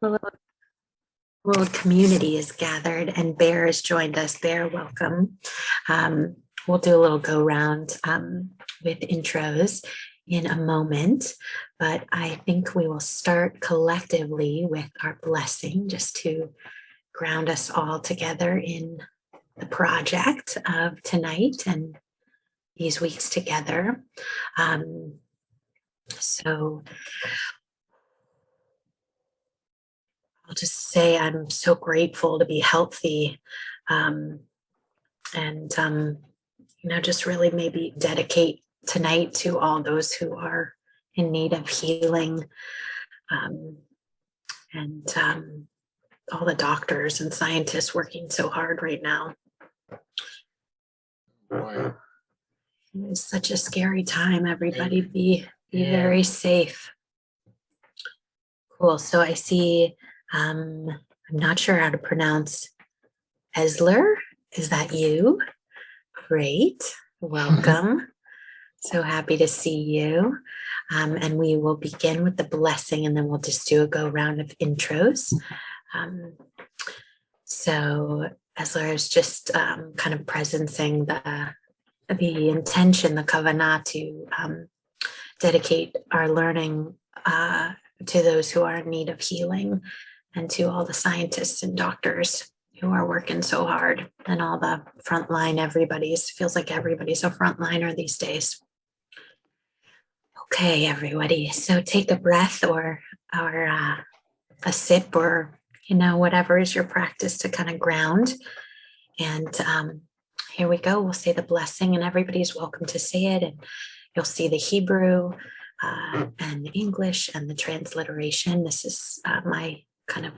A little community is gathered and Bear has joined us. Bear, welcome. Um, we'll do a little go round with intros in a moment, but I think we will start collectively with our blessing just to ground us all together in the project of tonight and these weeks together. So I'll just say I'm so grateful to be healthy, um, and just really maybe dedicate tonight to all those who are in need of healing, um, and all the doctors and scientists working so hard right now. Boy. It's such a scary time. Everybody be very safe. Cool. So I see, I'm not sure how to pronounce Esler. Is that you? Great. Welcome. So happy to see you. And we will begin with the blessing and then we'll just do a go round of intros. So Esler is just kind of presencing the intention, the kavanah to dedicate our learning to those who are in need of healing and to all the scientists and doctors who are working so hard and all the frontline feels like everybody's a frontliner these days. Okay, everybody. So take a breath or a sip or, whatever is your practice to kind of ground. And here we go. We'll say the blessing and everybody's welcome to say it. And you'll see the Hebrew and the English and the transliteration. This is my kind of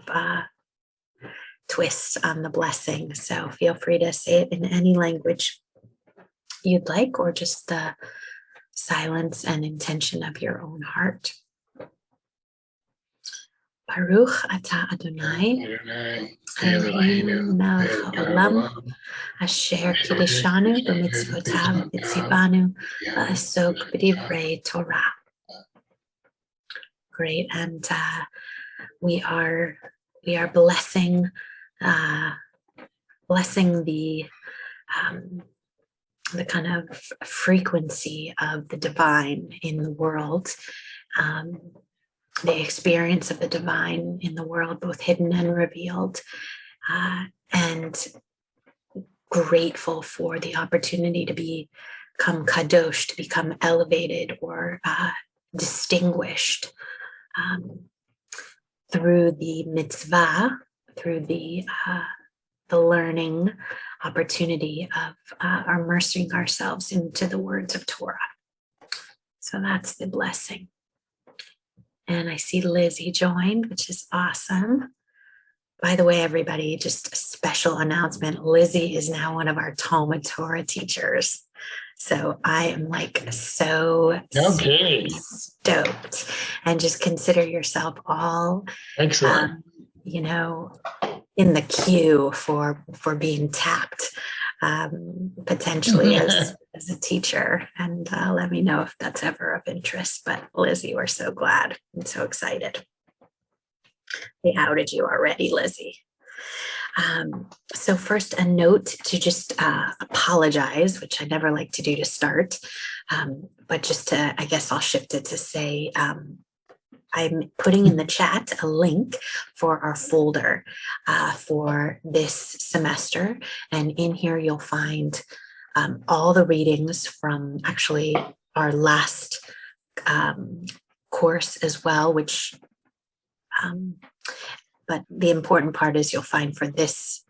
twist on the blessing. So feel free to say it in any language you'd like, or just the silence and intention of your own heart. Baruch atah Adonai, Eloheinu melech haolam, asher kiddushanu b'mitzvotav v'tzivanu la'asok b'divrei Torah. Great, and we are blessing the kind of frequency of the divine in the world, the experience of the divine in the world, both hidden and revealed, and grateful for the opportunity to become kadosh, to become elevated or distinguished through the mitzvah, through the learning opportunity of immersing ourselves into the words of Torah. So that's the blessing. And I see Lizzie joined, which is awesome. By the way, everybody, just a special announcement. Lizzie is now one of our Talmud Torah teachers. So I am so stoked. And just consider yourself all excellent. In the queue for being tapped potentially as a teacher, and let me know if that's ever of interest. But Lizzie, we're so glad and so excited. They outed you already, Lizzie. So first, a note to just apologize, which I never like to do to start, but just to, I guess I'll shift it to say, I'm putting in the chat a link for our folder for this semester. And in here, you'll find all the readings from actually our last course as well, but the important part is you'll find for these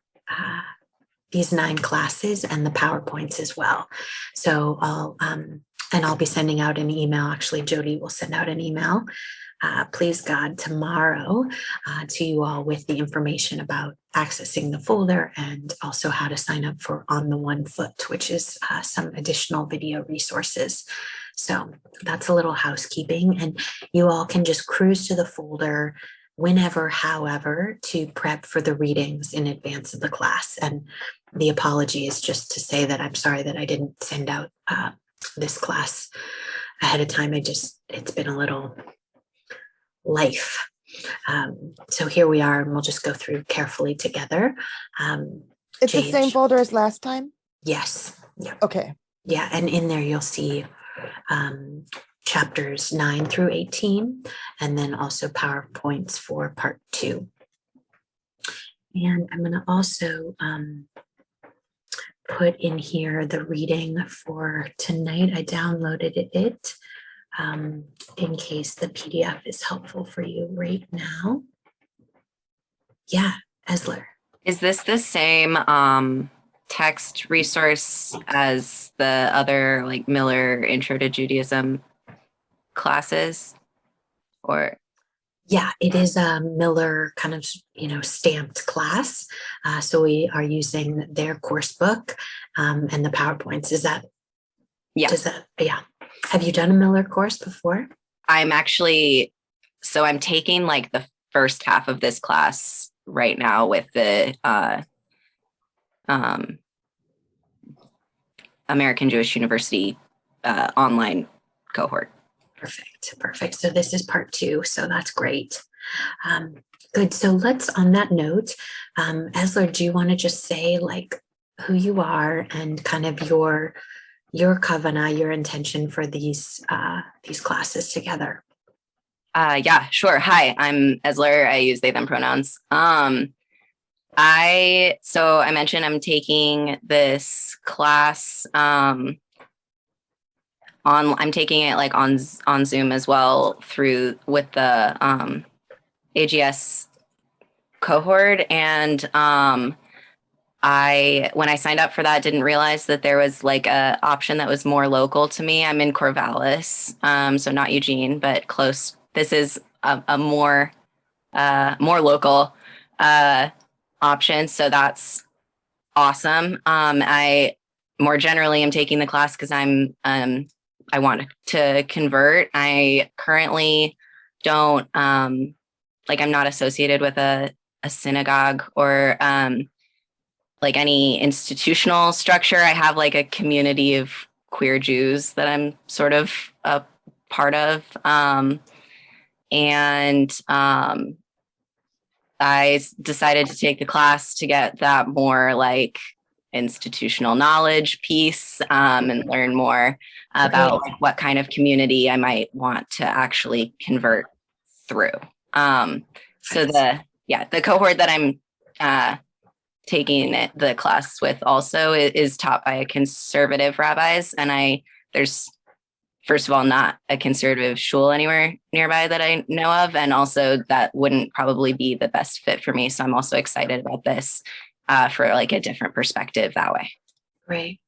9 classes and the PowerPoints as well. So I'll be sending out an email. Actually, Jody will send out an email, please God, tomorrow to you all with the information about accessing the folder and also how to sign up for On the One Foot, which is some additional video resources. So that's a little housekeeping, and you all can just cruise to the folder whenever, however, to prep for the readings in advance of the class. And the apology is just to say that I'm sorry that I didn't send out this class ahead of time. It's been a little life So here we are, and we'll just go through carefully together. It's the same folder as last time? Yes. Yeah. Okay. Yeah, and in there you'll see chapters 9 through 18, and then also PowerPoints for part 2. And I'm going to also put in here the reading for tonight. I downloaded it in case the PDF is helpful for you right now. Yeah, Esler. Is this the same text resource as the other like Miller Intro to Judaism classes? Or yeah, it is a Miller kind of, stamped class. So we are using their course book and the PowerPoints. Is that? Yeah. Yeah. Have you done a Miller course before? I'm taking like the first half of this class right now with the American Jewish University online cohort. Perfect. So this is part 2. So that's great. Good. So let's, on that note, Esler, do you want to just say like who you are and kind of your kavanah, your intention for these classes together? Yeah, sure. Hi, I'm Esler. I use they, them pronouns. I mentioned I'm taking this class I'm taking it like on Zoom as well with the AGS cohort, and when I signed up for that, didn't realize that there was like a option that was more local to me. I'm in Corvallis, so not Eugene, but close. This is a more local option, so that's awesome. I more generally am taking the class because I want to convert. I currently don't I'm not associated with a synagogue or like any institutional structure. I have like a community of queer Jews that I'm sort of a part of, and I decided to take the class to get that more like institutional knowledge piece, and learn more about like what kind of community I might want to actually convert through. So the cohort that I'm taking the class with also is taught by conservative rabbis, and there's first of all not a conservative shul anywhere nearby that I know of, and also that wouldn't probably be the best fit for me. So I'm also excited about this for like a different perspective that way. Great.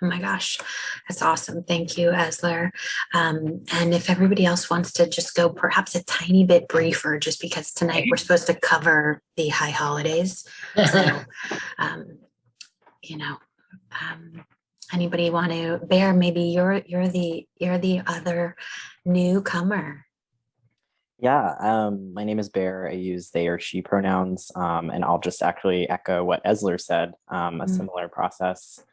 Oh my gosh, that's awesome. Thank you, Esler. And if everybody else wants to just go perhaps a tiny bit briefer, just because tonight we're supposed to cover the high holidays. So, anybody want to, Bear, maybe you're the other newcomer. Yeah, my name is Bear. I use they or she pronouns, and I'll just actually echo what Esler said, a similar process.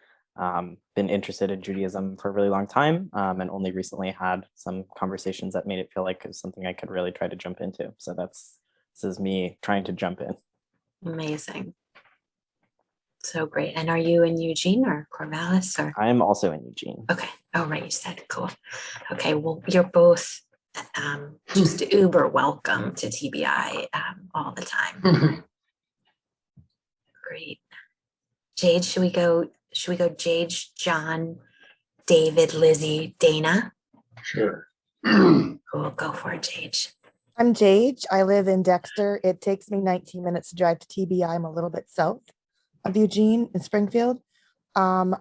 Been interested in Judaism for a really long time, and only recently had some conversations that made it feel like it was something I could really try to jump into. So this is me trying to jump in. Amazing. So great. And are you in Eugene or Corvallis? Or I'm also in Eugene. Okay. Oh, right. You said cool. Okay. Well, you're both just uber welcome to TBI all the time. Great. Jade, should we go Jade, John, David, Lizzie, Dana? Sure. Cool. Go for it, Jade. I'm Jade. I live in Dexter. It takes me 19 minutes to drive to TBI. I'm a little bit south of Eugene in Springfield. I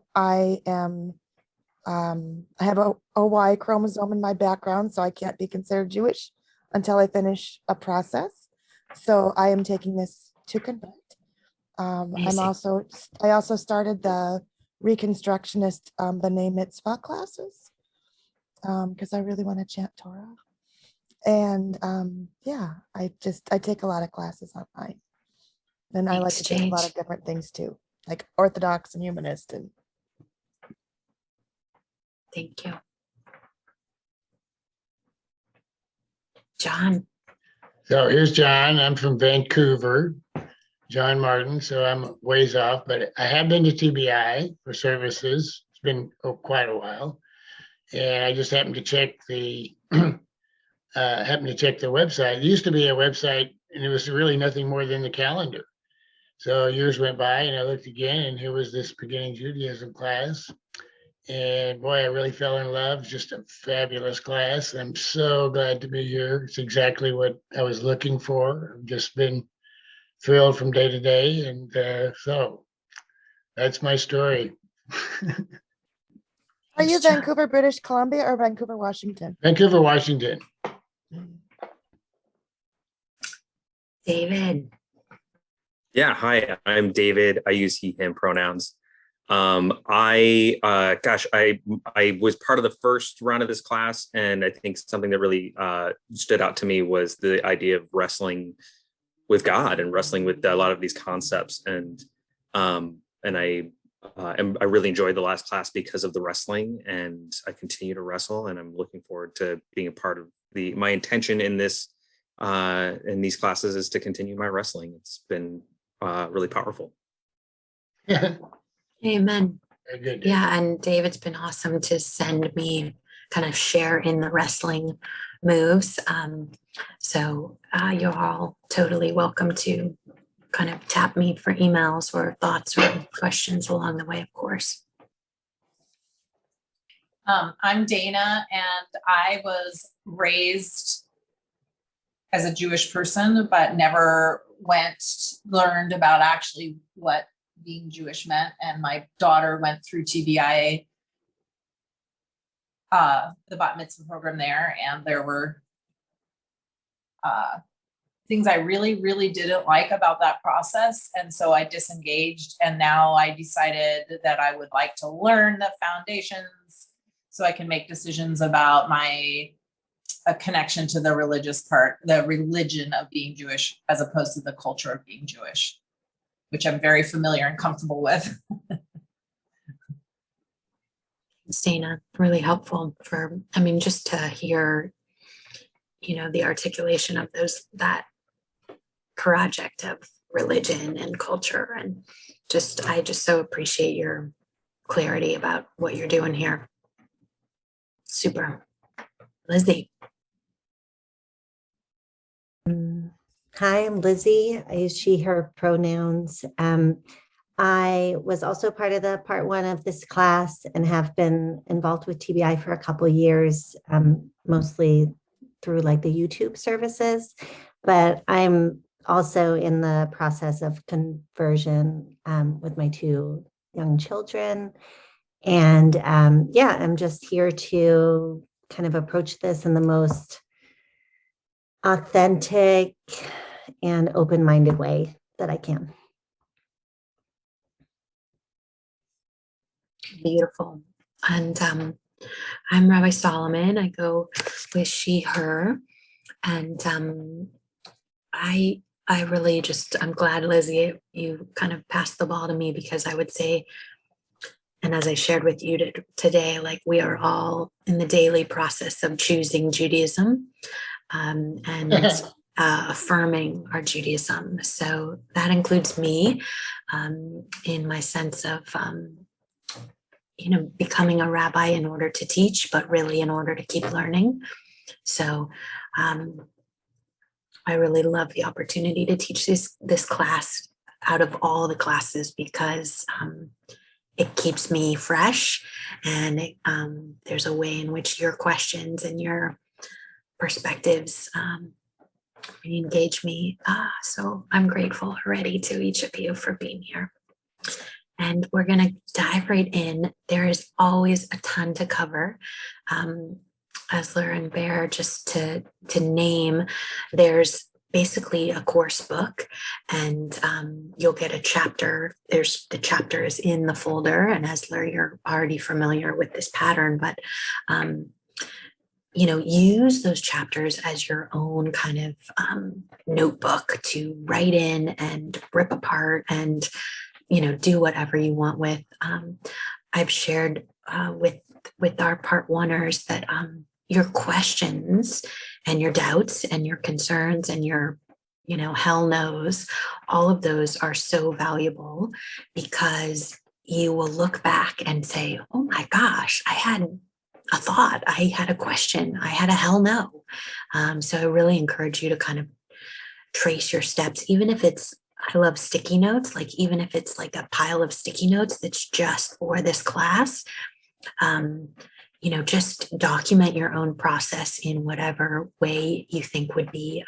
have a Y chromosome in my background, so I can't be considered Jewish until I finish a process. So I am taking this to convert. I also started the Reconstructionist B'nai Mitzvah classes because I really want to chant Torah. And I take a lot of classes online. And I like to take a lot of different things too, like Orthodox and Humanist. And thank you. John. So here's John. I'm from Vancouver, John Martin. So I'm ways off, but I have been to TBI for services. It's been quite a while, and I just happened to check the website. It used to be a website, and it was really nothing more than the calendar. So years went by, and I looked again, and here was this beginning Judaism class. And boy, I really fell in love. Just a fabulous class. I'm so glad to be here. It's exactly what I was looking for. I've just been thrilled from day to day. And so that's my story. Are you Vancouver, British Columbia or Vancouver, Washington? Vancouver, Washington. David. Yeah, hi, I'm David. I use he, him pronouns. I was part of the first round of this class, and I think something that really stood out to me was the idea of wrestling with God and wrestling with a lot of these concepts. And I really enjoyed the last class because of the wrestling, and I continue to wrestle, and I'm looking forward to being a part of my intention in this in these classes is to continue my wrestling. It's been really powerful. Amen. Very good. Yeah, and David's been awesome to send me kind of share in the wrestling moves. So you're all totally welcome to kind of tap me for emails or thoughts or questions along the way, of course. I'm Dana, and I was raised as a Jewish person, but never learned about actually what being Jewish meant. And my daughter went through TBIA, the bat mitzvah program there, and there were things I really, really didn't like about that process. And so I disengaged, and now I decided that I would like to learn the foundations so I can make decisions about my connection to the religious part, the religion of being Jewish, as opposed to the culture of being Jewish, which I'm very familiar and comfortable with. Dana, really helpful just to hear, the articulation of that project of religion and culture. And I just so appreciate your clarity about what you're doing here. Super. Lizzie. Hi, I'm Lizzie. I use she, her pronouns. I was also part of the part one of this class and have been involved with TBI for a couple of years, mostly through like the YouTube services, but I'm also in the process of conversion with my two young children. And I'm just here to kind of approach this in the most authentic and open-minded way that I can. Beautiful. And I'm Rabbi Solomon. I go with she, her. And I really I'm glad, Lizzie, you kind of passed the ball to me, because I would say, and as I shared with you today, like we are all in the daily process of choosing Judaism and affirming our Judaism. So that includes me in my sense of, becoming a rabbi in order to teach, but really in order to keep learning. So I really love the opportunity to teach this class out of all the classes, because it keeps me fresh, and there's a way in which your questions and your perspectives engage me. So I'm grateful already to each of you for being here. And we're going to dive right in. There is always a ton to cover. Esler and Bear, just to name, there's basically a course book, and you'll get a chapter. The chapter is in the folder, and Esler, you're already familiar with this pattern, but use those chapters as your own kind of notebook to write in and rip apart and do whatever you want with. I've shared with our part oneers that your questions and your doubts and your concerns and your, hell knows, all of those are so valuable because you will look back and say, oh my gosh, I had a thought, I had a question, I had a hell no. So I really encourage you to kind of trace your steps, even if it's, I love sticky notes, like even if it's like a pile of sticky notes that's just for this class, just document your own process in whatever way you think would be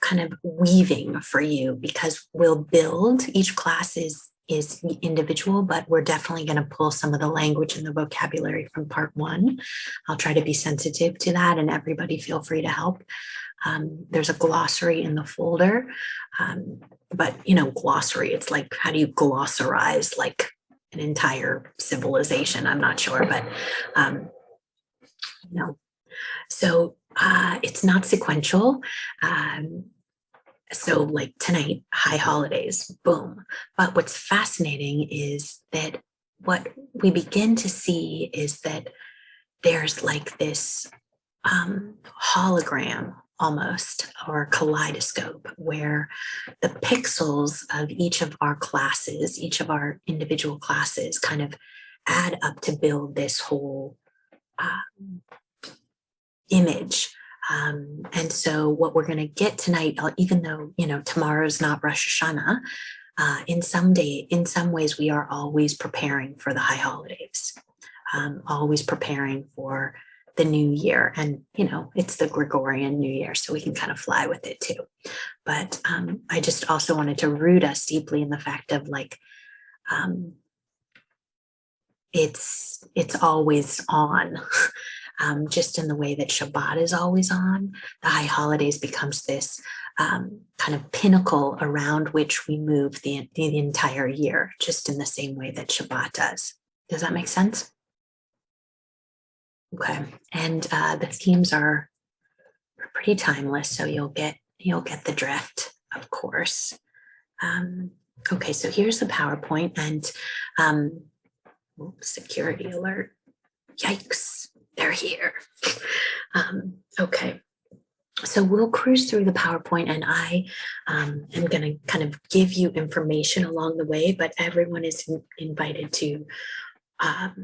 kind of weaving for you, because we'll build, each class is individual, but we're definitely going to pull some of the language and the vocabulary from part one. I'll try to be sensitive to that, and everybody feel free to help. There's a glossary in the folder, but glossary, it's like, how do you glossarize like an entire civilization? I'm not sure, but no. So it's not sequential. So like tonight, high holidays, boom. But what's fascinating is that what we begin to see is that there's like this hologram almost, or kaleidoscope, where the pixels of each of our classes, each of our individual classes kind of add up to build this whole image. And so what we're going to get tonight, even though, tomorrow's not Rosh Hashanah, in some ways, we are always preparing for the high holidays, always preparing for the new year. And, it's the Gregorian New Year, so we can kind of fly with it too. But I just also wanted to root us deeply in the fact of like, it's always on. Just in the way that Shabbat is always on, the high holidays becomes this kind of pinnacle around which we move the entire year, just in the same way that Shabbat does. Does that make sense? Okay, and the themes are pretty timeless, so you'll get the drift, of course. Okay, so here's the PowerPoint, and security alert. Yikes. They're here. Okay, so we'll cruise through the PowerPoint, and I am going to kind of give you information along the way, but everyone is invited to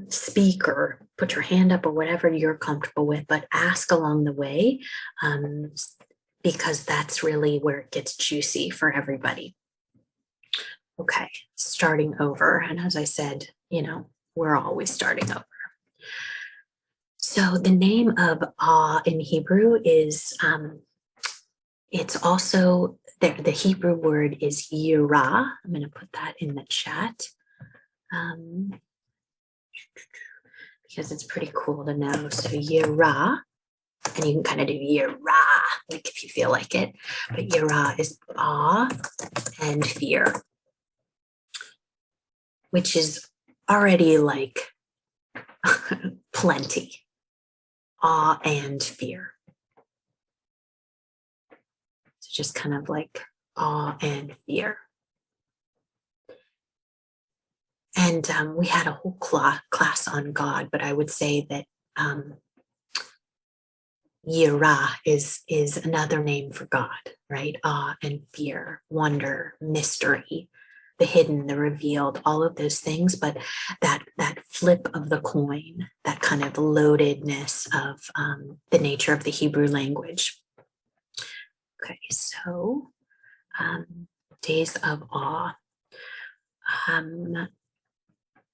speak or put your hand up or whatever you're comfortable with, but ask along the way, because that's really where it gets juicy for everybody. Okay, starting over. And as I said, we're always starting over. So the name of in Hebrew is, it's also, the Hebrew word is yirah. I'm going to put that in the chat because it's pretty cool to know. So yirah, and you can kind of do yirah, like if you feel like it, but yirah is awe and fear, which is already like plenty. Awe and fear. So just kind of like awe and fear. And we had a whole class on God, but I would say that Yirah is another name for God, right? Awe and fear, wonder, mystery, the hidden, the revealed, all of those things, but that flip of the coin, that kind of loadedness of the nature of the Hebrew language. Okay, so days of awe.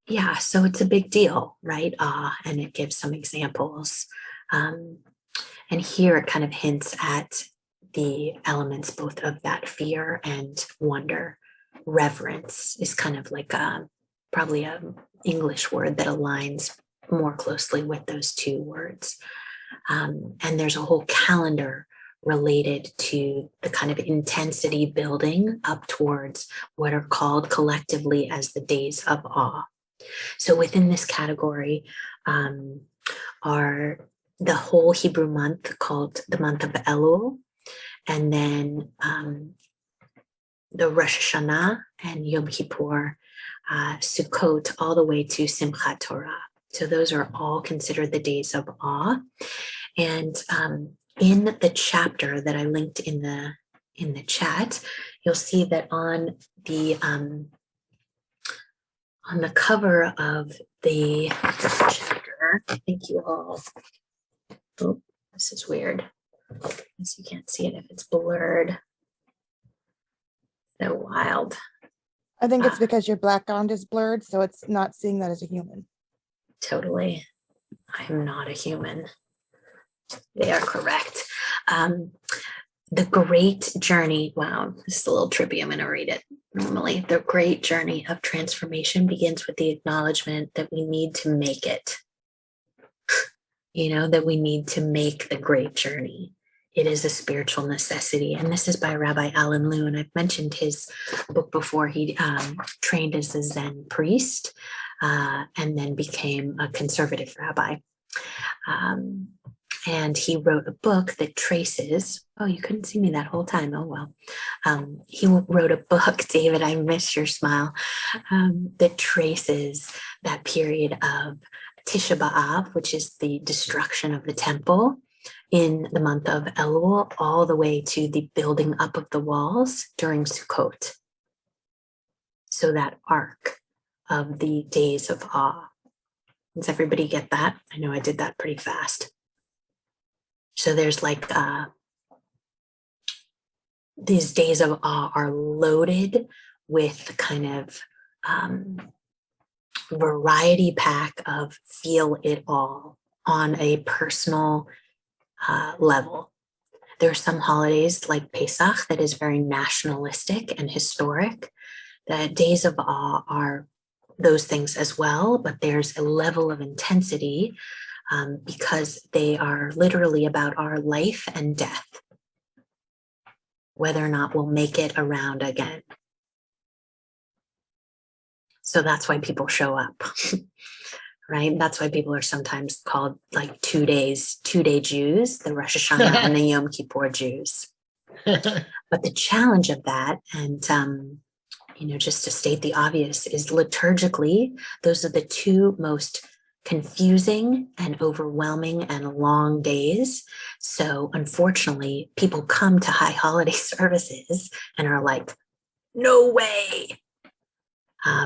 Yeah, so it's a big deal, right? Awe, and it gives some examples. And here it kind of hints at the elements both of that fear and wonder. Reverence is kind of like probably an English word that aligns more closely with those two words. And there's a whole calendar related to the kind of intensity building up towards what are called collectively as the days of awe. So within this category are the whole Hebrew month called the month of Elul, and then the Rosh Hashanah and Yom Kippur, Sukkot, all the way to Simchat Torah. So those are all considered the days of awe. And in the chapter that I linked in the chat, you'll see that on the cover of the chapter, I think you all, oh, this is weird. Guess you can't see it if it's blurred. So wild. I think it's because your background is blurred, so it's not seeing that as a human. Totally. I am not a human. They are correct. The great journey. Wow, this is a little trippy. I'm going to read it normally. The great journey of transformation begins with the acknowledgement that we need to make it. That we need to make the great journey. It is a spiritual necessity. And this is by Rabbi Alan Liu. And I've mentioned his book before. He trained as a Zen priest and then became a conservative rabbi. And he wrote a book that traces, oh, you couldn't see me that whole time. Oh, well. He wrote a book, David, I miss your smile, that traces that period of Tisha B'Av, which is the destruction of the temple in the month of Elul, all the way to the building up of the walls during Sukkot. So that arc of the days of awe. Does everybody get that? I know I did that pretty fast. So there's like these days of awe are loaded with kind of variety pack of feel it all on a personal level. There are some holidays like Pesach that is very nationalistic and historic. The days of awe are those things as well, but there's a level of intensity because they are literally about our life and death, whether or not we'll make it around again. So that's why people show up, right? That's why people are sometimes called like 2 day Jews, the Rosh Hashanah and the Yom Kippur Jews. But the challenge of that, and just to state the obvious, is liturgically, those are the two most confusing and overwhelming and long days. So unfortunately, people come to high holiday services and are like, no way,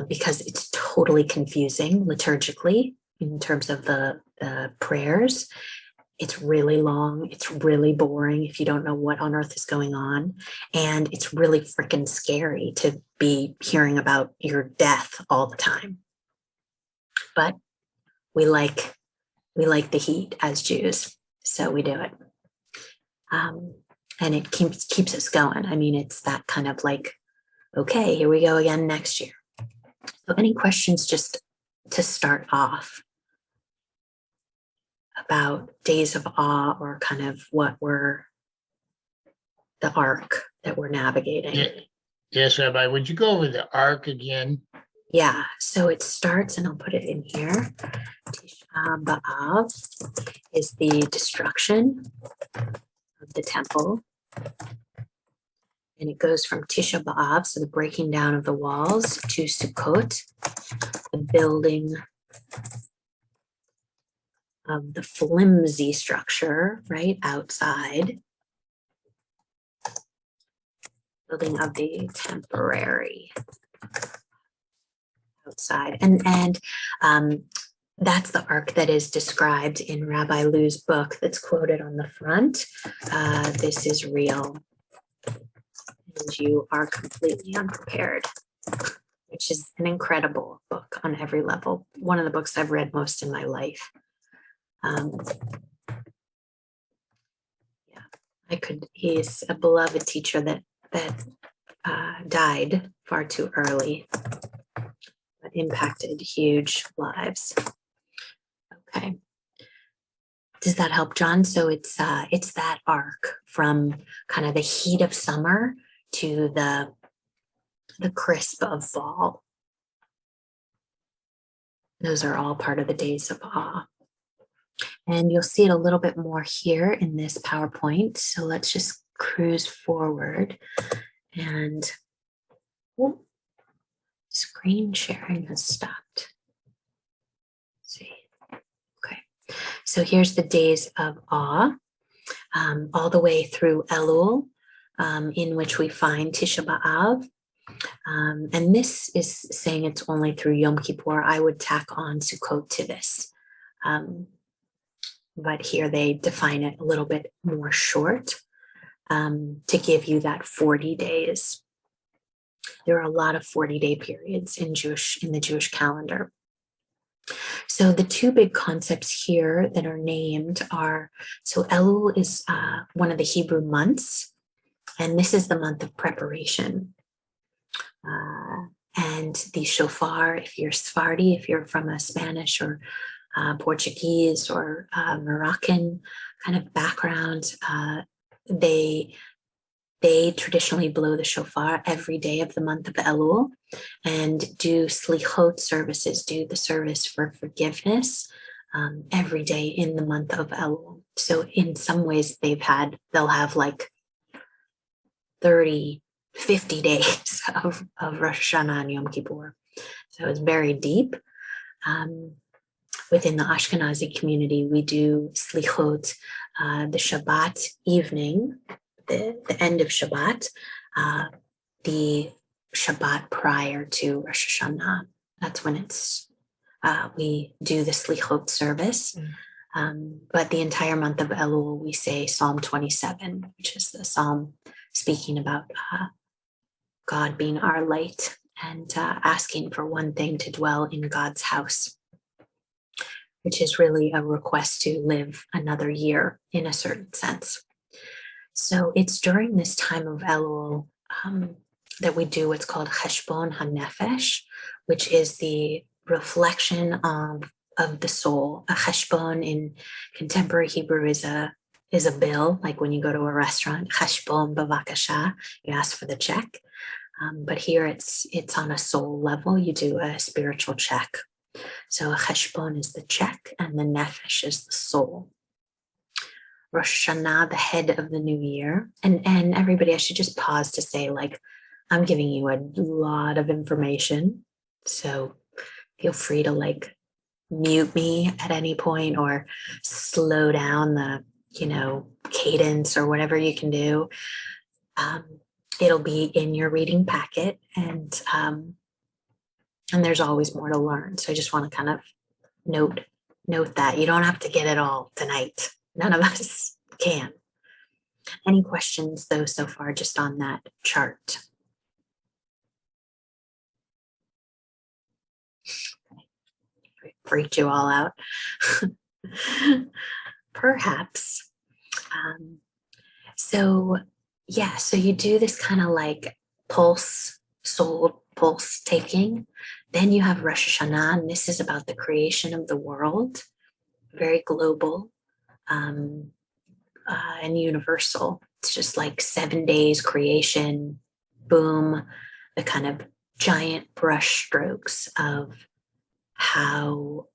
because it's totally confusing liturgically in terms of the prayers. It's really long. It's really boring if you don't know what on earth is going on. And it's really freaking scary to be hearing about your death all the time. But we like the heat as Jews, so we do it. And it keeps us going. I mean, it's that kind of like, okay, here we go again next year. So any questions just to start off about days of awe, or kind of what we're, the arc that we're navigating? Yeah. Yes, Rabbi, would you go over the arc again? Yeah, so it starts, and I'll put it in here. Tisha B'Av is the destruction of the temple. And it goes from Tisha B'Av, so the breaking down of the walls, to Sukkot, the building of the flimsy structure, right, outside. Building of the temporary outside. And that's the arc that is described in Rabbi Liu's book that's quoted on the front. This is real. And you are completely unprepared, which is an incredible book on every level. One of the books I've read most in my life. He's a beloved teacher that died far too early, but impacted huge lives. Okay. Does that help, John? So it's that arc from kind of the heat of summer to the crisp of fall. Those are all part of the days of awe. And you'll see it a little bit more here in this PowerPoint. So let's just cruise forward. And screen sharing has stopped. Let's see. So here's the days of awe, all the way through Elul, in which we find Tisha B'Av. And this is saying it's only through Yom Kippur. I would tack on Sukkot to this. But here they define it a little bit more short, to give you that 40 days. There are a lot of 40-day periods in the Jewish calendar. So the two big concepts here that are named are, so Elul is one of the Hebrew months, and this is the month of preparation. And the shofar, if you're Sephardi, if you're from a Spanish or Portuguese or Moroccan kind of background, they traditionally blow the shofar every day of the month of Elul and do slichot services, do the service for forgiveness every day in the month of Elul. So in some ways they'll have like 30, 50 days of Rosh Hashanah and Yom Kippur. So it's very deep. Within the Ashkenazi community, we do slichot the Shabbat evening, the end of Shabbat, the Shabbat prior to Rosh Hashanah. That's when we do the slichot service. But the entire month of Elul, we say Psalm 27, which is the psalm speaking about God being our light and asking for one thing, to dwell in God's house, which is really a request to live another year in a certain sense. So it's during this time of Elul that we do what's called Cheshbon HaNefesh, which is the reflection of the soul. A cheshbon in contemporary Hebrew is a bill, like when you go to a restaurant, cheshbon bavakasha, you ask for the check. But here it's on a soul level. You do a spiritual check. So a cheshbon is the check, and the nefesh is the soul. Rosh Hashanah, the head of the new year. And everybody, I should just pause to say, like, I'm giving you a lot of information. So feel free to like mute me at any point or slow down the, cadence or whatever you can do. It'll be in your reading packet, and there's always more to learn. So I just want to kind of note that you don't have to get it all tonight. None of us can. Any questions though so far just on that chart? Freaked you all out? Perhaps. So you do this kind of like soul pulse taking. Then you have Rosh Hashanah, and this is about the creation of the world, very global and universal. It's just like 7 days creation, boom, the kind of giant brush strokes of how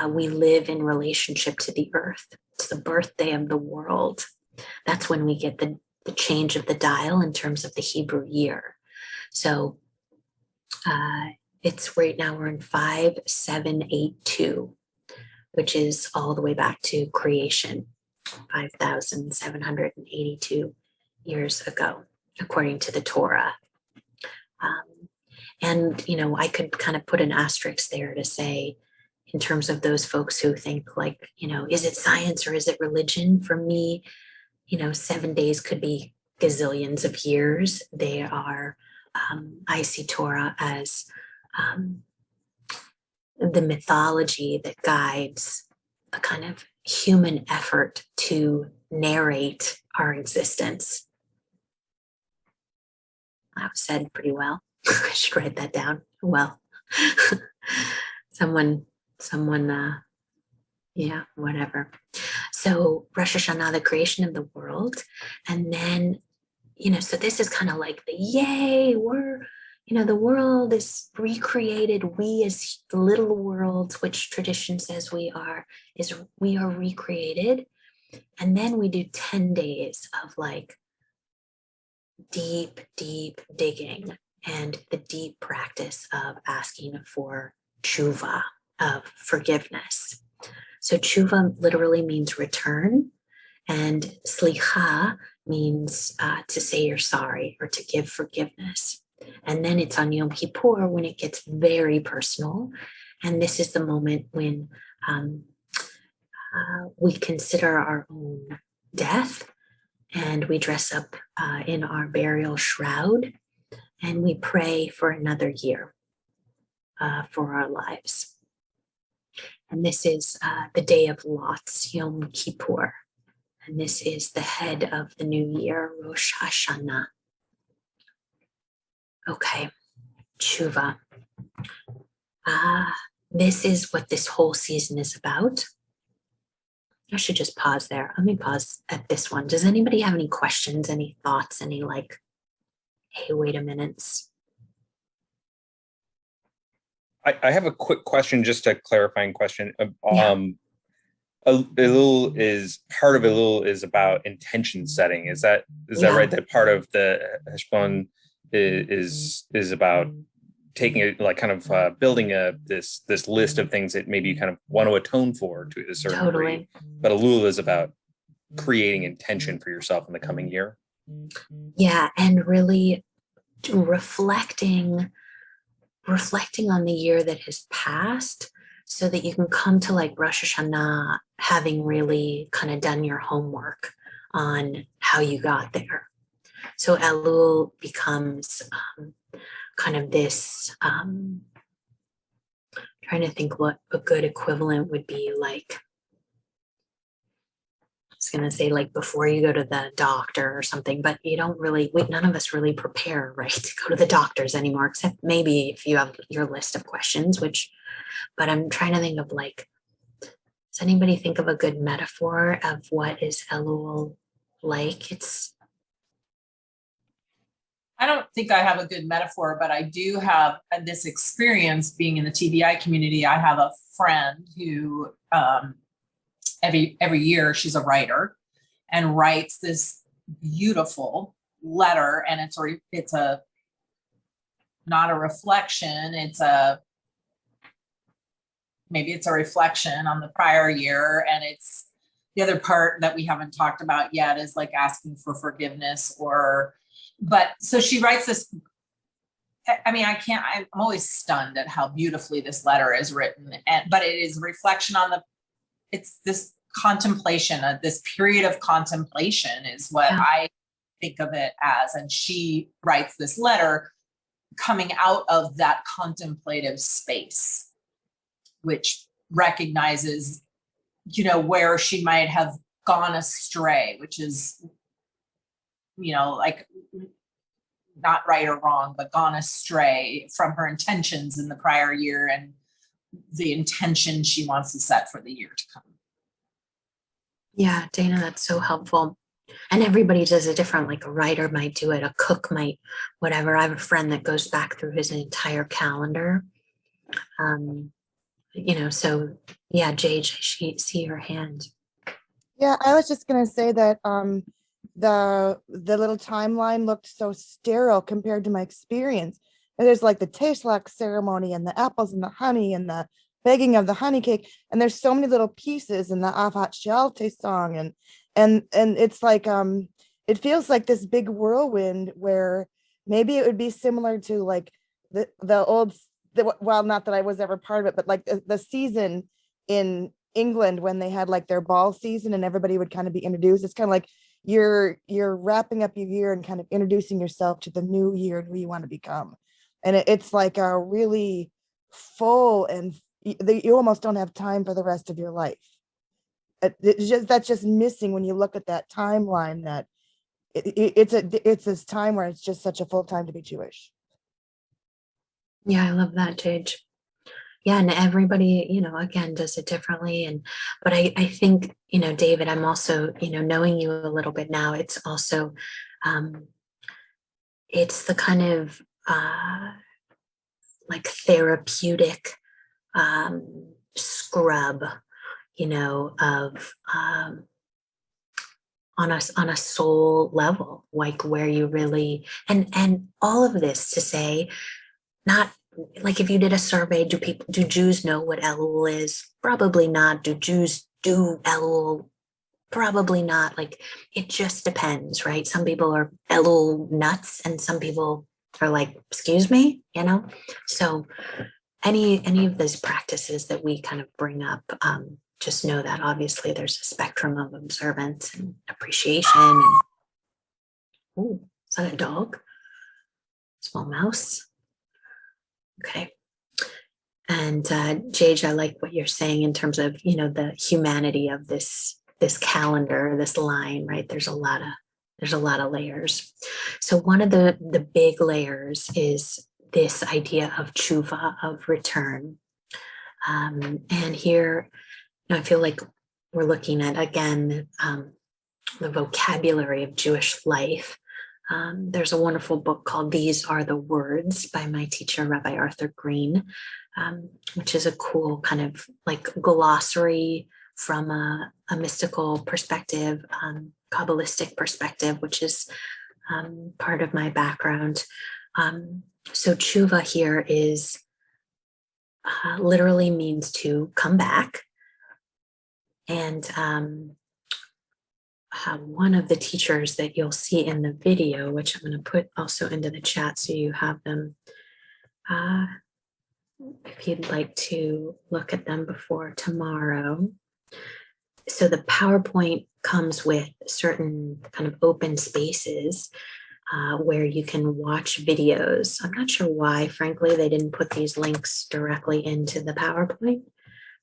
we live in relationship to the earth. It's the birthday of the world. That's when we get the change of the dial in terms of the Hebrew year. So it's right now we're in 5782, which is all the way back to creation, 5,782 years ago, according to the Torah. And I could kind of put an asterisk there to say, in terms of those folks who think like, is it science or is it religion? For me, 7 days could be gazillions of years. They are, I see Torah as the mythology that guides a kind of human effort to narrate our existence. That was said pretty well. I should write that down. Well, someone, whatever. So Rosh Hashanah, the creation of the world. And then, so this is kind of like the yay, the world is recreated. We as little worlds, which tradition says we are recreated. And then we do 10 days of like deep, deep digging and the deep practice of asking for tshuva, of forgiveness. So tshuva literally means return, and slicha means to say you're sorry or to give forgiveness. And then it's on Yom Kippur when it gets very personal. And this is the moment when we consider our own death, and we dress up in our burial shroud, and we pray for another year for our lives. And this is the day of lots, Yom Kippur. And this is the head of the new year, Rosh Hashanah. Okay, tshuva. This is what this whole season is about. I should just pause there. Let me pause at this one. Does anybody have any questions, any thoughts, any like, hey, wait a minute? I have a quick question, just a clarifying question. Yeah. Elul is part of Elul is about intention setting. Is that right? That part of the Heshbon is about taking it, like kind of building this list of things that maybe you kind of want to atone for to a certain degree. But Elul is about creating intention for yourself in the coming year. Yeah, and really reflecting on the year that has passed, so that you can come to like Rosh Hashanah having really kind of done your homework on how you got there. So Elul becomes kind of this, trying to think what a good equivalent would be like. I was going to say like before you go to the doctor or something, but you don't really, none of us really prepare, right, to go to the doctors anymore, except maybe if you have your list of questions, but I'm trying to think of like, does anybody think of a good metaphor of what is Elul like? I don't think I have a good metaphor, but I do have this experience being in the TBI community. I have a friend who every year she's a writer and writes this beautiful letter, and it's a not a reflection, maybe it's a reflection on the prior year. And it's the other part that we haven't talked about yet is like asking for forgiveness but so she writes this. I mean, I'm always stunned at how beautifully this letter is written. But it is a reflection on it's this contemplation, this period of contemplation is what I think of it as. And she writes this letter coming out of that contemplative space, which recognizes, where she might have gone astray, which is, like not right or wrong, but gone astray from her intentions in the prior year and the intention she wants to set for the year to come. Yeah, Dana, that's so helpful. And everybody does it different. Like a writer might do it, a cook might, whatever. I have a friend that goes back through his entire calendar. So yeah, Jade, I see your hand. Yeah, I was just gonna say that the little timeline looked so sterile compared to my experience. And there's like the tastelak ceremony and the apples and the honey and the baking of the honey cake, and there's so many little pieces in the Avat Shalte song, and it's like it feels like this big whirlwind where maybe it would be similar to like the old, well, not that I was ever part of it, but like the season in England when they had like their ball season and everybody would kind of be introduced. It's kind of like you're wrapping up your year and kind of introducing yourself to the new year and who you want to become. And it's like a really full, and you almost don't have time for the rest of your life. That's just missing when you look at that timeline, that it's this time where it's just such a full time to be Jewish. Yeah, I love that, Jade. Yeah, and everybody, again, does it differently. But I think, David, I'm also, knowing you a little bit now, it's also, it's the kind of like therapeutic scrub, of on a soul level, like where you really, and all of this to say, not like if you did a survey, do Jews know what Elul is? Probably not. Do Jews do Elul? Probably not. Like it just depends, right? Some people are Elul nuts and some people are like, excuse me, you know? So any of those practices that we kind of bring up, just know that obviously there's a spectrum of observance and appreciation. And, oh, is that a dog? Small mouse. Okay. And Jage, I like what you're saying in terms of, you know, the humanity of this calendar, this line, right? There's a lot of layers. So one of the big layers is this idea of tshuva, of return. And here, you know, I feel like we're looking at, again, the vocabulary of Jewish life. There's a wonderful book called These Are the Words by my teacher, Rabbi Arthur Green, which is a cool kind of like glossary from a mystical perspective, Kabbalistic perspective, which is part of my background. So tshuva here is literally means to come back. And one of the teachers that you'll see in the video, which I'm going to put also into the chat so you have them, if you'd like to look at them before tomorrow. So the PowerPoint comes with certain kind of open spaces where you can watch videos. I'm not sure why, frankly, they didn't put these links directly into the PowerPoint,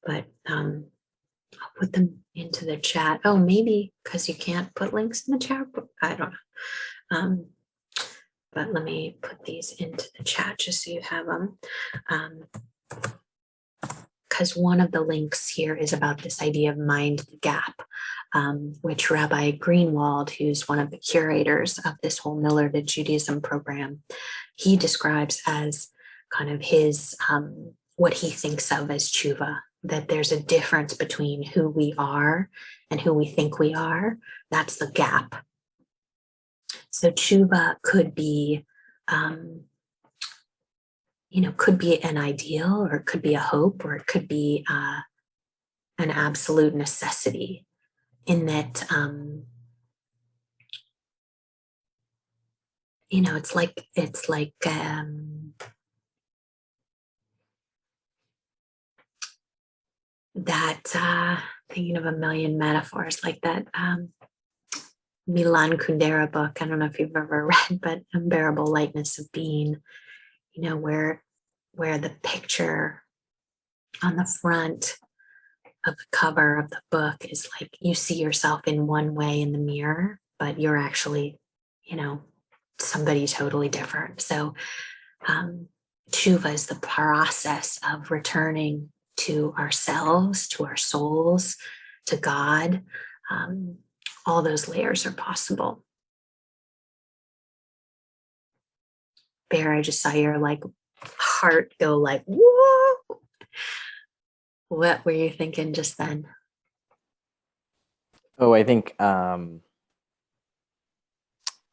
but I'll put them into the chat. Oh, maybe because you can't put links in the chat. I don't know. But let me put these into the chat just so you have them. Because one of the links here is about this idea of mind gap, which Rabbi Greenwald, who's one of the curators of this whole Miller to Judaism program, he describes as kind of his, what he thinks of as tshuva, that there's a difference between who we are and who we think we are. That's the gap. So tshuva could be, could be an ideal, or it could be a hope, or it could be an absolute necessity, in that, it's like that, thinking of a million metaphors like that Milan Kundera book. I don't know if you've ever read, but Unbearable Lightness of Being, where the picture on the front of the cover of the book is like you see yourself in one way in the mirror, but you're actually, somebody totally different. So tshuva is the process of returning to ourselves, to our souls, to God. All those layers are possible. Bear, I just saw your heart go like, whoa. What were you thinking just then? Oh, I think I,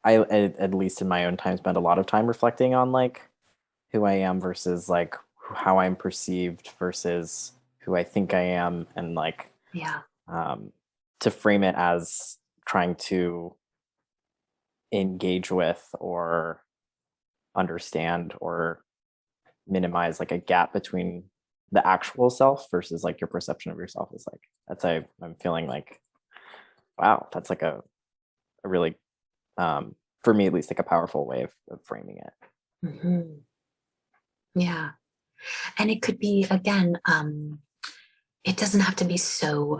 at least in my own time, spent a lot of time reflecting on who I am versus how I'm perceived versus who I think I am, and to frame it as trying to engage with or understand or minimize a gap between the actual self versus your perception of yourself is I'm feeling wow, that's a really for me at least a powerful way of framing it. Mm-hmm. Yeah. And it could be, again, it doesn't have to be so,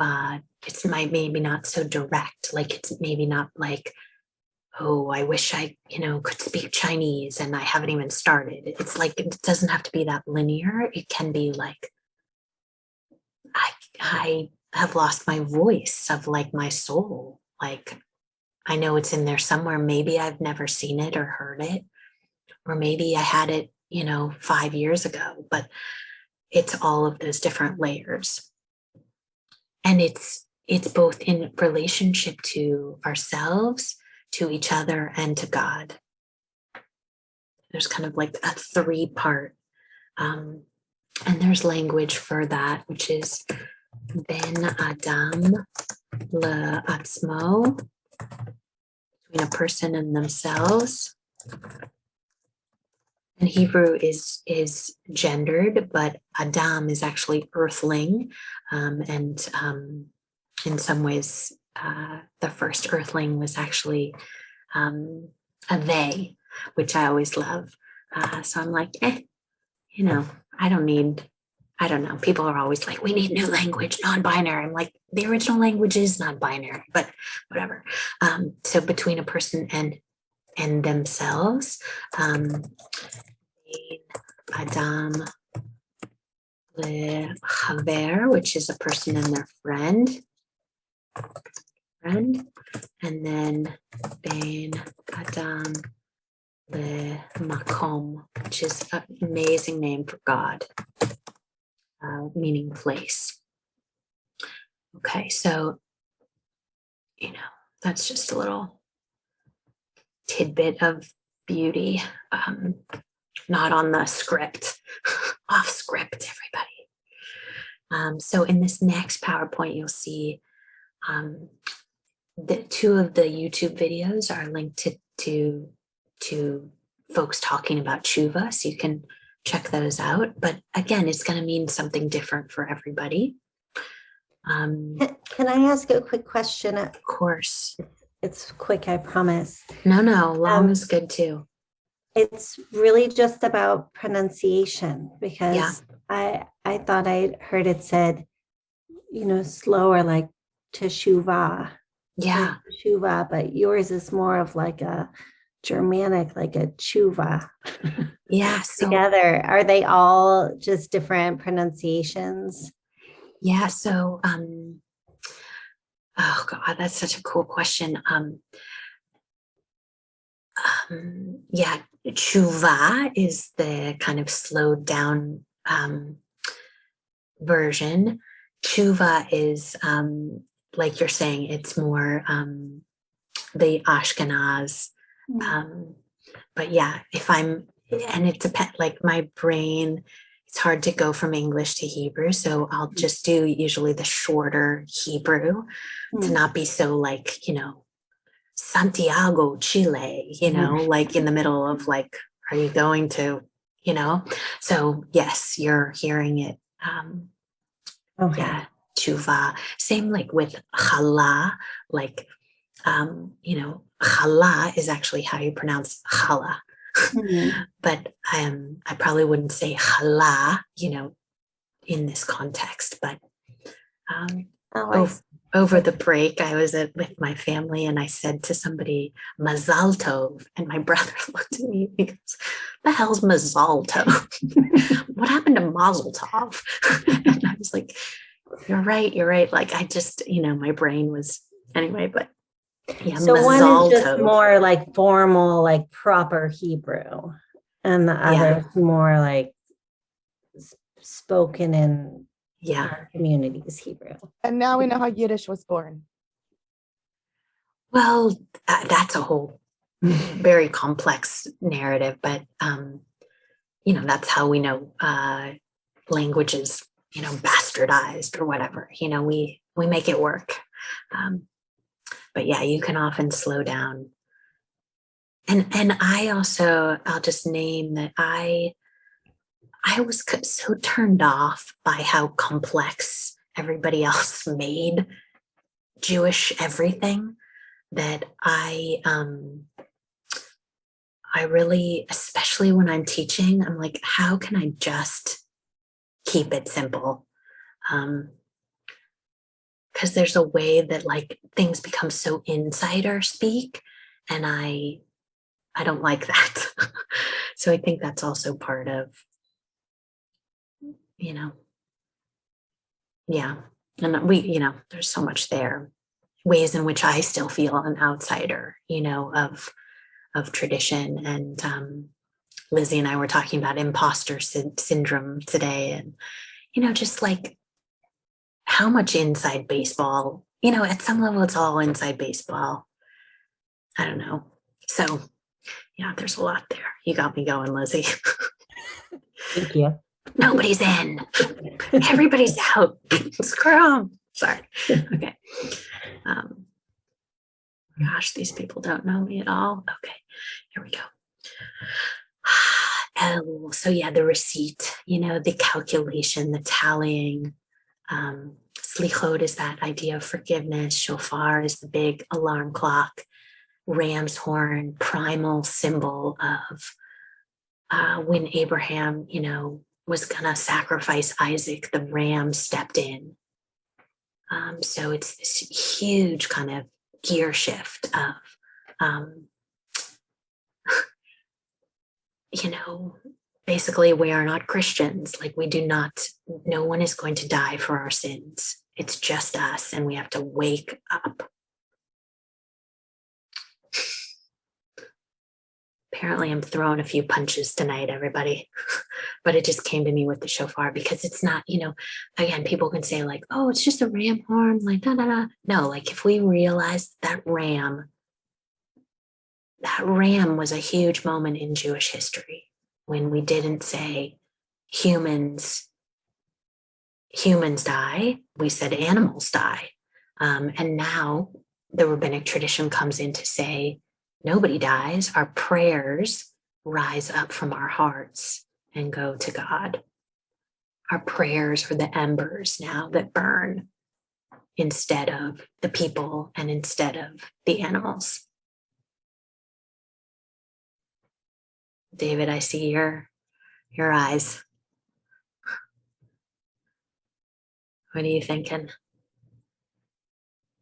it's maybe not so direct. It's maybe not oh, I wish I, could speak Chinese and I haven't even started. It's it doesn't have to be that linear. It can be I have lost my voice of my soul. I know it's in there somewhere. Maybe I've never seen it or heard it, or maybe I had it, 5 years ago, but it's all of those different layers. And it's both in relationship to ourselves, to each other, and to God. There's kind of a 3-part And there's language for that, which is Ben Adam le'atzmo, between a person and themselves. And Hebrew is gendered, but Adam is actually earthling. And in some ways, the first earthling was actually a they, which I always love. So I'm like, I don't know. People are always like, we need new language, non-binary. I'm like, the original language is non-binary, but whatever. So between a person and themselves, Adam lechaver, which is a person and their friend, and then ben Adam le'makom, which is an amazing name for God, meaning place. Okay, so that's just a little tidbit of beauty. Not on the script, off script, everybody. So in this next PowerPoint, you'll see the two of the YouTube videos are linked to folks talking about tshuva, so you can check those out. But again, it's going to mean something different for everybody. Can I ask a quick question? Of course. It's quick, I promise. No, long is good too. It's really just about pronunciation, because I thought I heard it said, slower, like teshuvah. Yeah. Teshuvah, but yours is more of like a Germanic, like a tshuva. Yeah. So, together. Are they all just different pronunciations? Yeah. So, oh God, that's such a cool question. Yeah, tshuva is the kind of slowed down version. Tshuva is like you're saying, it's more the Ashkenaz. But yeah, and it depends, like my brain, it's hard to go from English to Hebrew. So I'll just do usually the shorter Hebrew to not be so like, Santiago, Chile, like in the middle of like, are you going to, So yes, you're hearing it. Okay. Yeah, tshuva. Same like with challah, like, challah is actually how you pronounce challah. But I probably wouldn't say challah, in this context. But over the break, I was with my family and I said to somebody, Mazal Tov. And my brother looked at me and he goes, the hell's Mazal Tov? What happened to Mazel Tov? And I was like, you're right. Like I just, my brain was anyway, but yeah. So one is just more like formal, like proper Hebrew, and the other is more like spoken in our communities Hebrew. And now we know how Yiddish was born. Well, that's a whole very complex narrative, but that's how we know languages, bastardized or whatever. We make it work. But yeah, you can often slow down. And I'll just name that I was so turned off by how complex everybody else made Jewish everything that I really, especially when I'm teaching, I'm like, how can I just keep it simple? Because there's a way that like things become so insider speak, and I don't like that. So I think that's also part of, and we, there's so much there, ways in which I still feel an outsider, of tradition. And Lizzie and I were talking about imposter syndrome today, and just like how much inside baseball, at some level it's all inside baseball. I don't know. So yeah, there's a lot there. You got me going, Lizzie. Thank you. Nobody's in. Everybody's out. Screw 'em. Sorry. Okay. Gosh, these people don't know me at all. Okay, here we go. Oh, so yeah, the receipt, the calculation, the tallying. Slichot is that idea of forgiveness. Shofar is the big alarm clock. Ram's horn, primal symbol of when Abraham, was gonna sacrifice Isaac, the ram stepped in. So it's this huge kind of gear shift of, basically we are not Christians. Like no one is going to die for our sins. It's just us, and we have to wake up. Apparently I'm throwing a few punches tonight, everybody, but it just came to me with the shofar because it's not, again, people can say like, oh, it's just a ram horn, like, da, da, da. No, like if we realize that ram was a huge moment in Jewish history when we didn't say humans die, we said animals die. And now the rabbinic tradition comes in to say, nobody dies. Our prayers rise up from our hearts and go to God. Our prayers are the embers now that burn instead of the people and instead of the animals. David, I see your eyes. What are you thinking?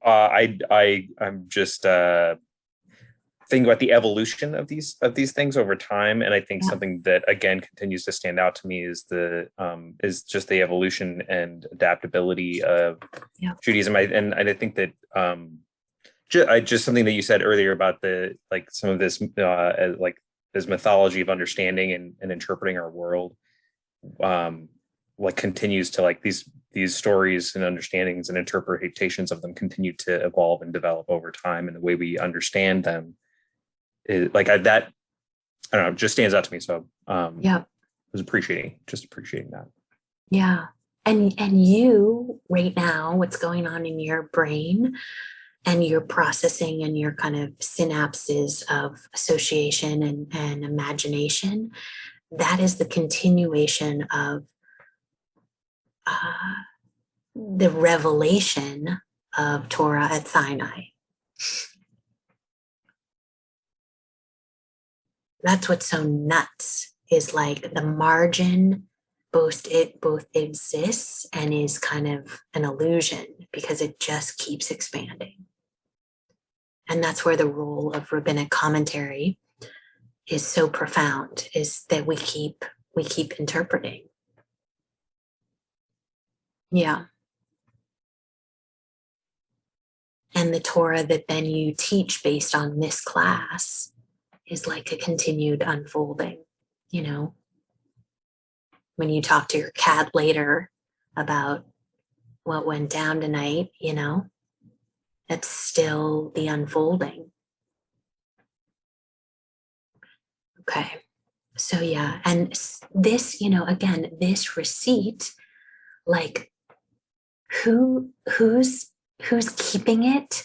I'm just thinking about the evolution of these things over time, and I think something that again continues to stand out to me is just the evolution and adaptability of Judaism. I think that just something that you said earlier about some of this this mythology of understanding and interpreting our world, continues to these stories and understandings and interpretations of them continue to evolve and develop over time, and the way we understand them is that I don't know, just stands out to me. So I was appreciating that. Yeah. And you right now, what's going on in your brain and your processing and your kind of synapses of association and imagination, that is the continuation of the revelation of Torah at Sinai. That's what's so nuts, is like the margin both exists and is kind of an illusion because it just keeps expanding. And that's where the role of rabbinic commentary is so profound, is that we keep interpreting. Yeah. And the Torah that then you teach based on this class is like a continued unfolding, When you talk to your cat later about what went down tonight, that's still the unfolding. Okay. So yeah, and this, again, this receipt, like who's keeping it?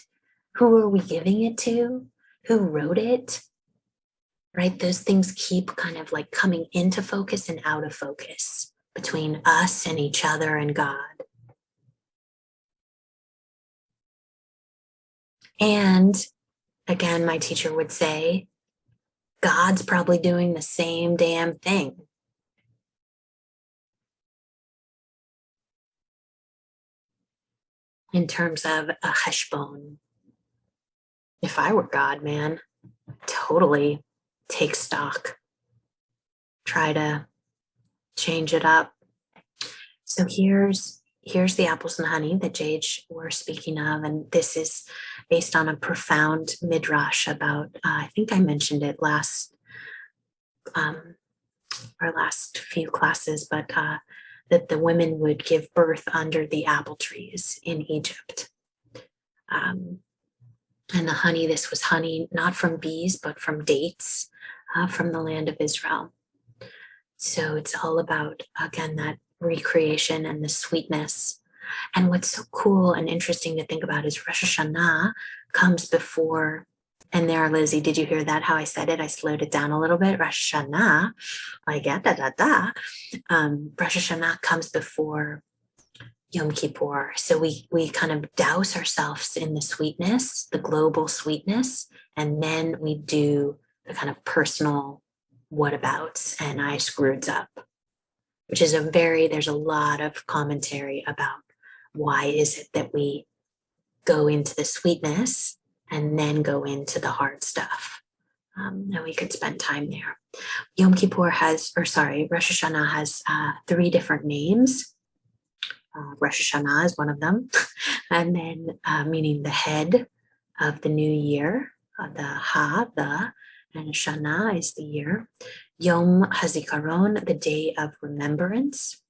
Who are we giving it to? Who wrote it? Right? Those things keep kind of like coming into focus and out of focus between us and each other and God. And again, my teacher would say, God's probably doing the same damn thing. In terms of a cheshbon. If I were God, man, totally take stock. Try to change it up. So here's the apples and honey that JH were speaking of. And this is based on a profound midrash about, I think I mentioned it our last few classes, but that the women would give birth under the apple trees in Egypt. And the honey, this was honey not from bees, but from dates from the land of Israel. So it's all about, again, that recreation and the sweetness. And what's so cool and interesting to think about is Rosh Hashanah comes before, and there, Lizzie, did you hear that? How I said it? I slowed it down a little bit. Rosh Hashanah, like da da da. Rosh Hashanah comes before Yom Kippur. So we kind of douse ourselves in the sweetness, the global sweetness, and then we do the kind of personal whatabouts and I screwed up, which is there's a lot of commentary about why is it that we go into the sweetness and then go into the hard stuff. And we could spend time there. Yom Kippur Rosh Hashanah has 3 different names. Rosh Hashanah is one of them. And then meaning the head of the new year, the, and Shana is the year. Yom HaZikaron, the day of remembrance.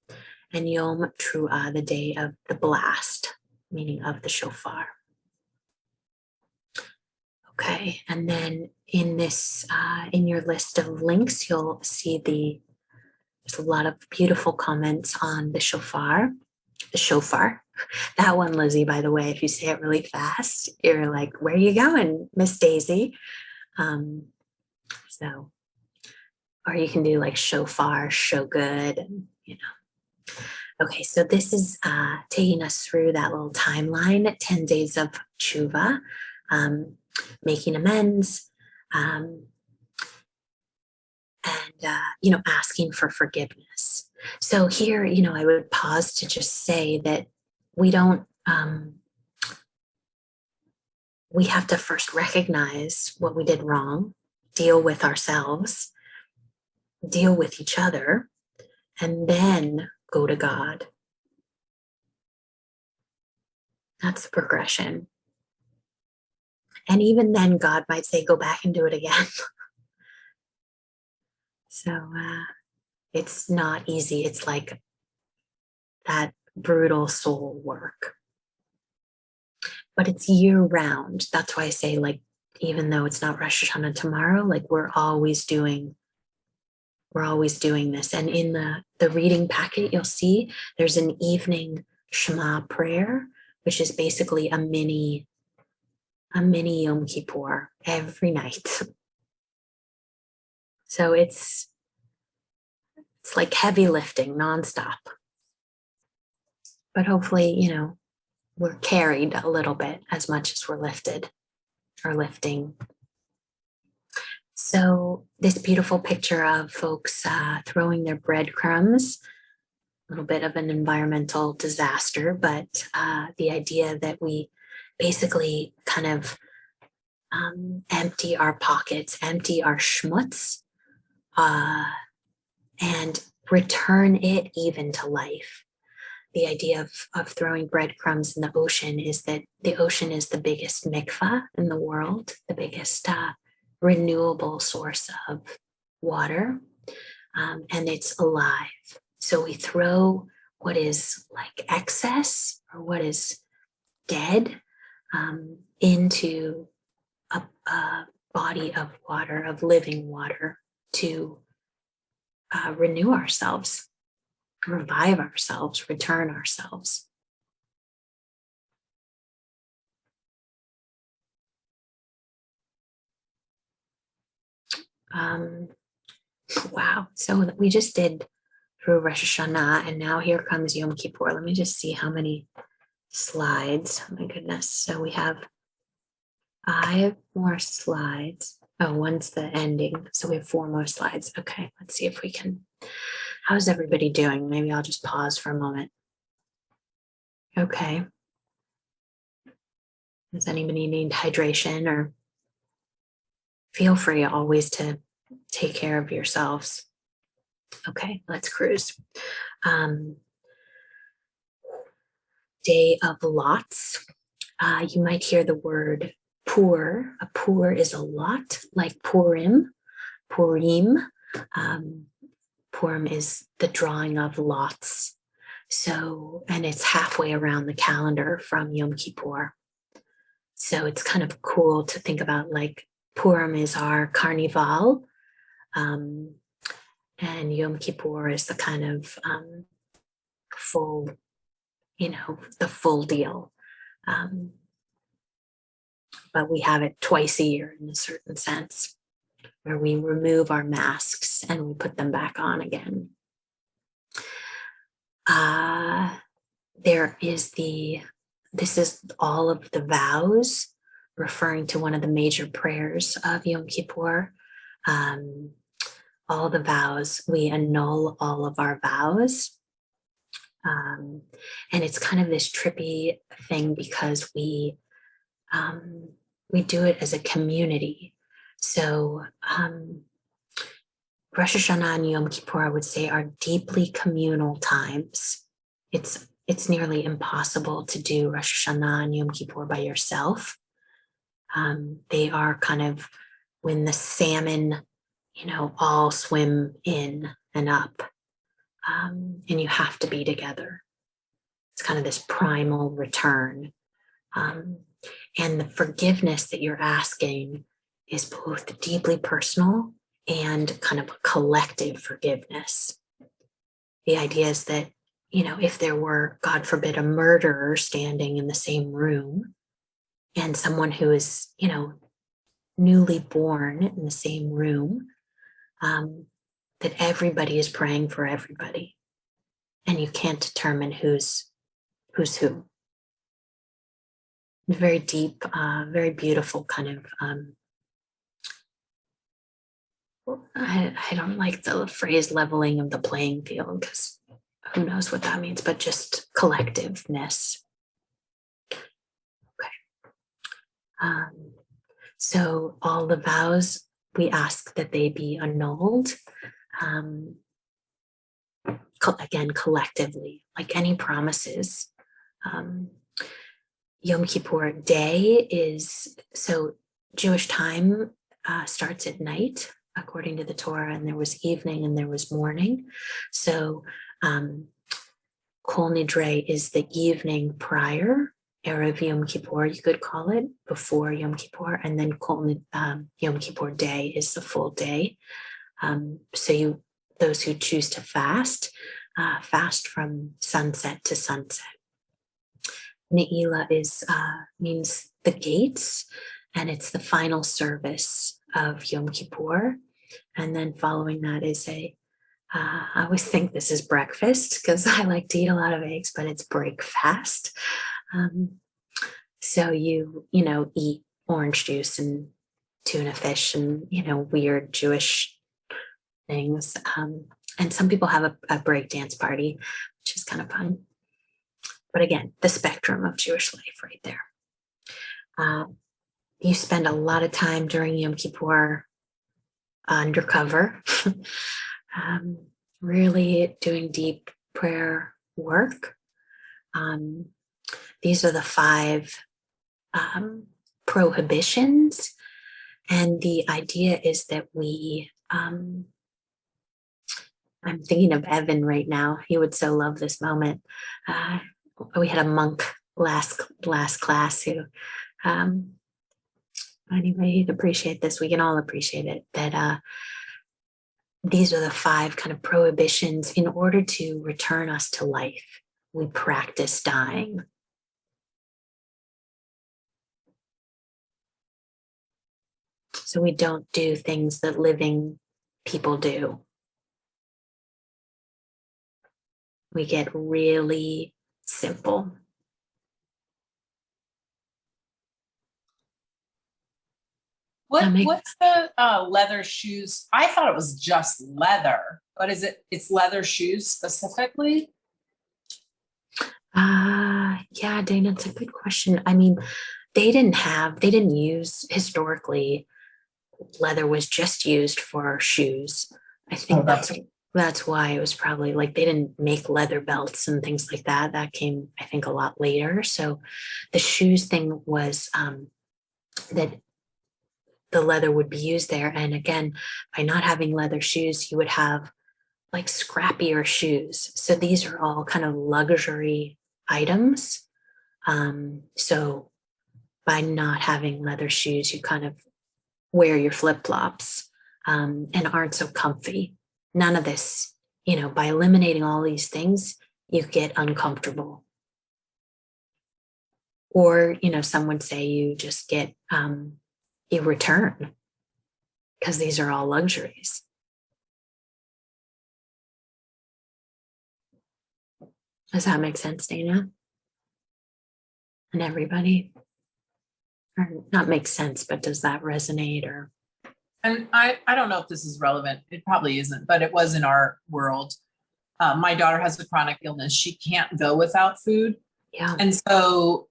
And Yom Truah, the day of the blast, meaning of the shofar. Okay, and then in this, in your list of links, you'll see there's a lot of beautiful comments on the shofar. That one, Lizzie, by the way, if you say it really fast, you're like, where are you going, Miss Daisy? So, or you can do like shofar, show good, and, you know. Okay, so this is taking us through that little timeline, 10 days of tshuva, making amends, and, asking for forgiveness. So here, I would pause to just say that we have to first recognize what we did wrong, deal with ourselves, deal with each other, and then go to God. That's the progression. And even then, God might say, go back and do it again. So it's not easy. It's like that brutal soul work. But it's year round. That's why I say, like, even though it's not Rosh Hashanah tomorrow, like we're always doing this. And in the reading packet, you'll see there's an evening Shema prayer, which is basically a mini Yom Kippur every night. So it's like heavy lifting nonstop. But hopefully, we're carried a little bit as much as we're lifted or lifting. So this beautiful picture of folks throwing their breadcrumbs, a little bit of an environmental disaster, but the idea that we basically kind of empty our pockets, empty our schmutz, and return it even to life. The idea of throwing breadcrumbs in the ocean is that the ocean is the biggest mikvah in the world, the biggest renewable source of water, and it's alive. So we throw what is like excess or what is dead into a body of water, of living water, to renew ourselves, revive ourselves, return ourselves. Wow. So we just did through Rosh Hashanah, and now here comes Yom Kippur. Let me just see how many slides. Oh my goodness. So we have 5 more slides. Oh, one's the ending. So we have 4 more slides. Okay, let's see if we can. How's everybody doing? Maybe I'll just pause for a moment. Okay. Does anybody need hydration? Or feel free always to take care of yourselves. Okay, let's cruise. Day of lots. You might hear the word pour. A pour is a lot, like Purim. Purim. Purim is the drawing of lots. So, and it's halfway around the calendar from Yom Kippur. So it's kind of cool to think about, like, Purim is our carnival. and Yom Kippur is the kind of full, the full deal. But we have it twice a year in a certain sense, where we remove our masks and we put them back on again. This is all of the vows, referring to one of the major prayers of Yom Kippur. All the vows, we annul all of our vows. And it's kind of this trippy thing because we do it as a community. So Rosh Hashanah and Yom Kippur, I would say, are deeply communal times. It's nearly impossible to do Rosh Hashanah and Yom Kippur by yourself. They are kind of when the salmon, all swim in and up, and you have to be together. It's kind of this primal return. And the forgiveness that you're asking is both deeply personal and kind of a collective forgiveness. The idea is that, if there were, God forbid, a murderer standing in the same room and someone who is, newly born in the same room, that everybody is praying for everybody. And you can't determine who's who. Very deep, very beautiful kind of, I don't like the phrase leveling of the playing field because who knows what that means, but just collectiveness. Okay. So all the vows, we ask that they be annulled. Again, collectively, like any promises. Yom Kippur day is, so Jewish time starts at night according to the Torah, and there was evening and there was morning. So Kol Nidre is the evening prior, Erev Yom Kippur, you could call it, before Yom Kippur, and then Yom Kippur day is the full day. So those who choose to fast, fast from sunset to sunset. Ne'ilah means the gates, and it's the final service of Yom Kippur. And then following that is I always think this is breakfast because I like to eat a lot of eggs, but it's break fast. So you eat orange juice and tuna fish and, weird Jewish things. And some people have a break dance party, which is kind of fun. But again, the spectrum of Jewish life right there. You spend a lot of time during Yom Kippur undercover, really doing deep prayer work. These are the 5 prohibitions. And the idea is that I'm thinking of Evan right now. He would so love this moment. We had a monk last class who, anyway, he'd appreciate this. We can all appreciate it, that these are the 5 kind of prohibitions. In order to return us to life, we practice dying. So we don't do things that living people do. We get really simple. What's the leather shoes? I thought it was just leather, but it's leather shoes specifically? Yeah, Dana, it's a good question. I mean, they didn't use historically, leather was just used for shoes. I think that's why it was probably like they didn't make leather belts and things like that. That came, I think, a lot later. So the shoes thing was that the leather would be used there. And again, by not having leather shoes, you would have like scrappier shoes. So these are all kind of luxury items. So by not having leather shoes, you kind of wear your flip-flops and aren't so comfy. none of this, by eliminating all these things, you get uncomfortable. Or, some would say you just get a return, because these are all luxuries. Does that make sense, Dana? And everybody? Or not make sense, but does that resonate? Or And I don't know if this is relevant. It probably isn't, but it was in our world. My daughter has a chronic illness. She can't go without food. yeah, And so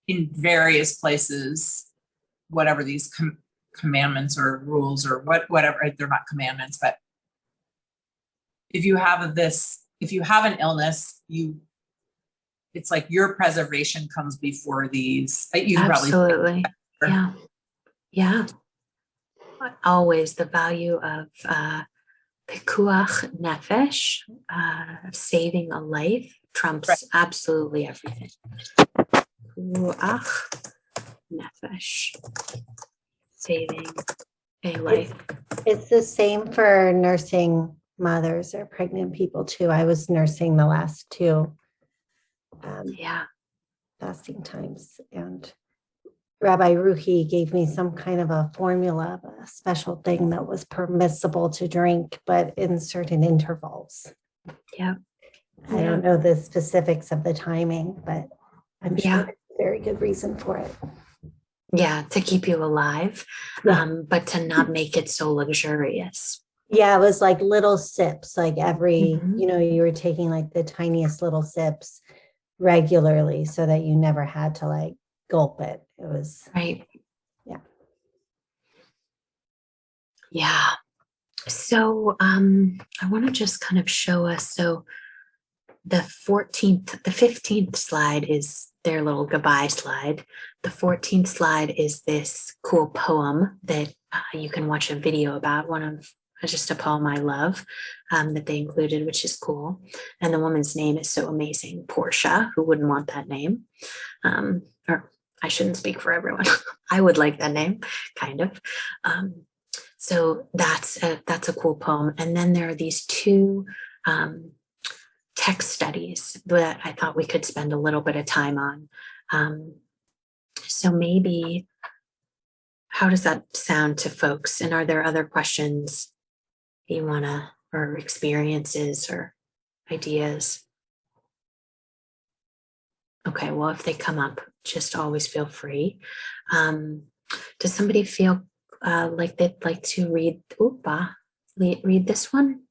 in various places, whatever these commandments or rules or whatever, they're not commandments, but if you have an illness, it's like your preservation comes before these. You absolutely. probably Yeah. Always the value of pikuach nefesh, saving a life, trumps Right. absolutely everything. Pikuach nefesh, saving a life. It's the same for nursing mothers or pregnant people too. I was nursing the last two Yeah. fasting times, and Rabbi Ruhi gave me some kind of a formula, a special thing that was permissible to drink, but in certain intervals. Yeah. I don't know the specifics of the timing, but I'm sure Yeah. there's a very good reason for it. Yeah, to keep you alive, Yeah. but to not make it so luxurious. Yeah, it was like little sips, like every, Mhm. you were taking like the tiniest little sips regularly so that you never had to like gulp it. It was, Right. Yeah. Yeah. So I want to just kind of show us. So the 15th slide is their little goodbye slide. The 14th slide is this cool poem that you can watch a video about, just a poem I love that they included, which is cool. And the woman's name is so amazing, Portia. Who wouldn't want that name? Or I shouldn't speak for everyone. I would like that name, kind of. So that's a cool poem. And then there are these two text studies that I thought we could spend a little bit of time on. So maybe, how does that sound to folks? And are there other questions you want to, or experiences or ideas? Okay, well, if they come up, just always feel free. Does somebody feel like they'd like to read this one?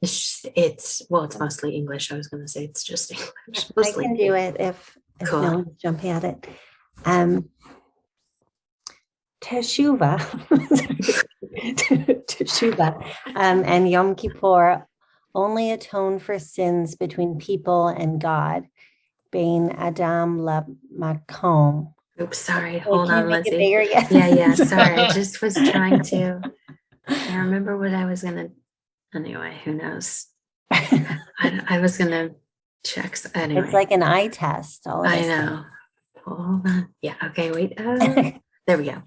It's mostly English. I was going to say it's just English. I can do it if Cool. no one's jumping at it. Teshuvah, Teshuvah, and Yom Kippur only atone for sins between people and God. Bein Adam Makom. Oops, sorry. Wait, Hold can you on, make it Lizzie. bigger again? Yeah. Sorry. I just was trying to. I remember what I was going to. Anyway, who knows? I was going to check. Anyway. It's like an eye test. All of I us. know. Hold on. Yeah. Okay. Wait. There we go.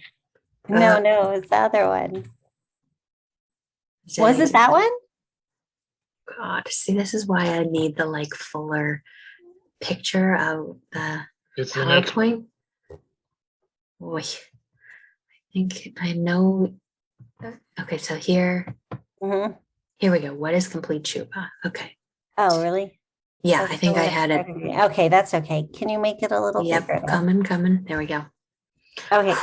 No, it's the other one. Was it that one? God, see, this is why I need the fuller picture of the It's the next one. PowerPoint. Boy, I think I know. Okay, so here Mhm. we go. What is complete tshuva? Okay. Oh, really? Yeah, That's I think the I one had that's it. right. Okay, that's okay. Can you make it a little Yep, bigger? coming. There we go. Okay.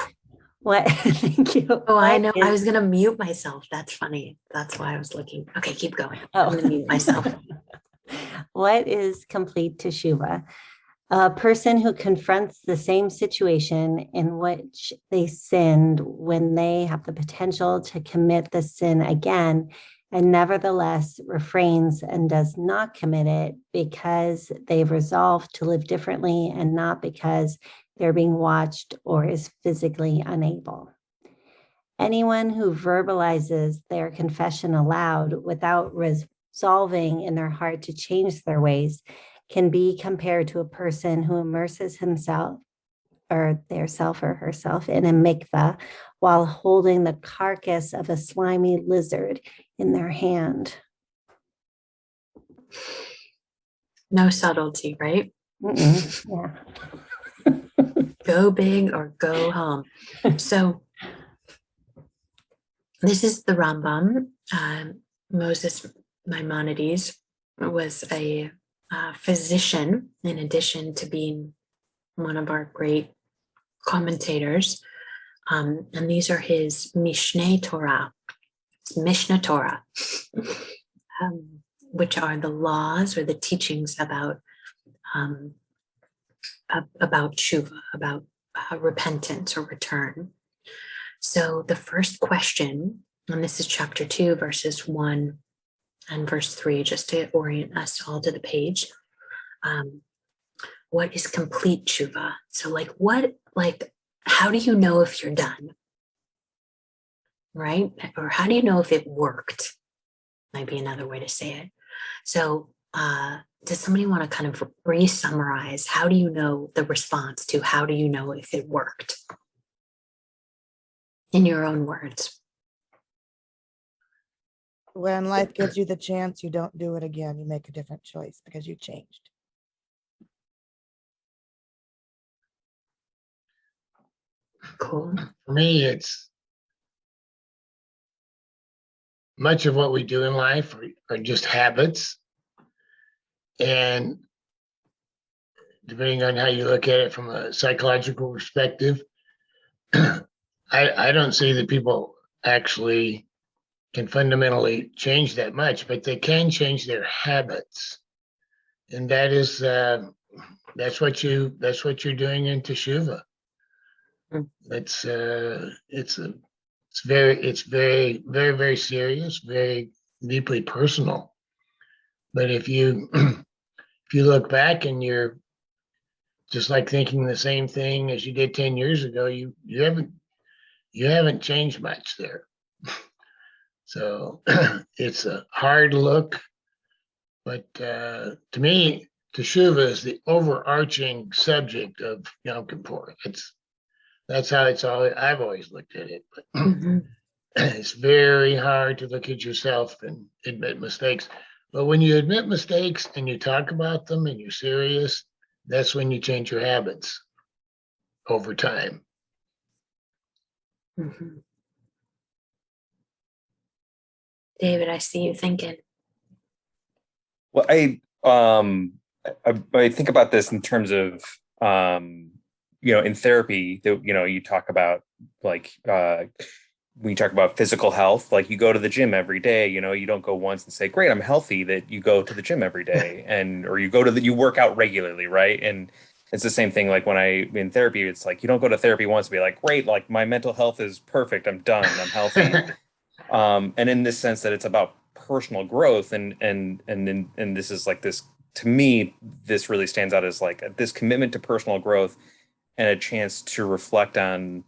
What? Thank you. Oh, I What know. I is- was gonna mute myself. That's funny. That's why I was looking. Okay, keep going. Oh. I'm gonna mute myself. What is complete teshuva? A person who confronts the same situation in which they sinned when they have the potential to commit the sin again, and nevertheless refrains and does not commit it because they've resolved to live differently and not because they're being watched or is physically unable. Anyone who verbalizes their confession aloud without resolving in their heart to change their ways can be compared to a person who immerses himself or their self or herself in a mikveh while holding the carcass of a slimy lizard in their hand. No subtlety, right? Yeah. Go big or go home. So this is the Rambam. Moses Maimonides was a physician, in addition to being one of our great commentators. And these are his Mishneh Torah. It's Mishnah Torah, which are the laws or the teachings about tshuva, about repentance or return. So the first question, and this is chapter 2, verses 1 and verse 3, just to orient us all to the page. What is complete tshuva? So how do you know if you're done? Right? Or how do you know if it worked? Might be another way to say it. So does somebody want to kind of re-summarize? How do you know the response to how do you know if it worked? In your own words. When life gives you the chance, you don't do it again. You make a different choice because you changed. Cool. For me, it's much of what we do in life are just habits. And depending on how you look at it from a psychological perspective, I don't see that people actually can fundamentally change that much, but they can change their habits. And that is that's what you're doing in teshuva. It's very, very, very serious, very deeply personal. But if you if you look back and you're just like thinking the same thing as you did 10 years ago, you haven't changed much there. So it's a hard look, but to me, teshuva is the overarching subject of Yom Kippur. That's how I've always looked at it. But it's very hard to look at yourself and admit mistakes. But when you admit mistakes and you talk about them and you're serious, that's when you change your habits over time. Mm-hmm. David, I see you thinking. Well, I think about this in terms of in therapy that you talk about when you talk about physical health, like you go to the gym every day, you don't go once and say, great, I'm healthy, that you go to the gym every day or you you work out regularly, right? And it's the same thing. Like when in therapy, it's like, you don't go to therapy once and be like, great, like my mental health is perfect. I'm done. I'm healthy. And in this sense that it's about personal growth and this is like this, to me, this really stands out as like this commitment to personal growth and a chance to reflect on,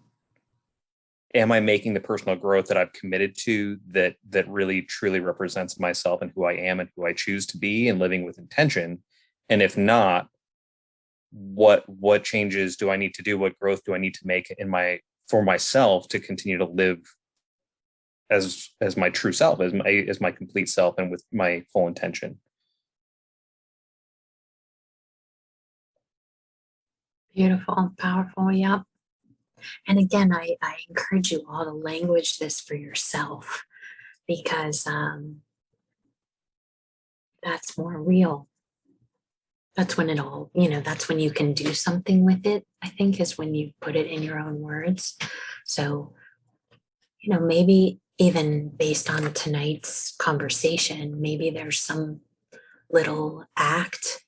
am I making the personal growth that I've committed to that really truly represents myself and who I am and who I choose to be and living with intention? And if not, what changes do I need to do? What growth do I need to make for myself to continue to live as my true self, as my complete self and with my full intention? Beautiful, powerful, yeah. And again, I encourage you all to language this for yourself because that's more real. That's when that's when you can do something with it, I think, is when you put it in your own words. So, maybe even based on tonight's conversation, maybe there's some little act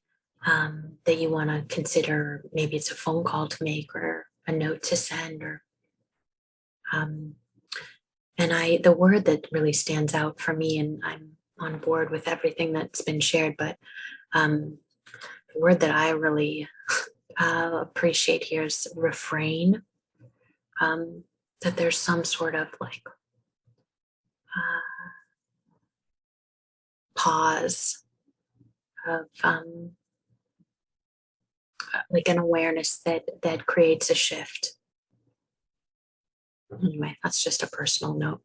that you want to consider. Maybe it's a phone call to make or a note to send and the word that really stands out for me, and I'm on board with everything that's been shared, but the word that I really appreciate here is refrain. That there's some sort of pause of like an awareness that creates a shift. Anyway, that's just a personal note.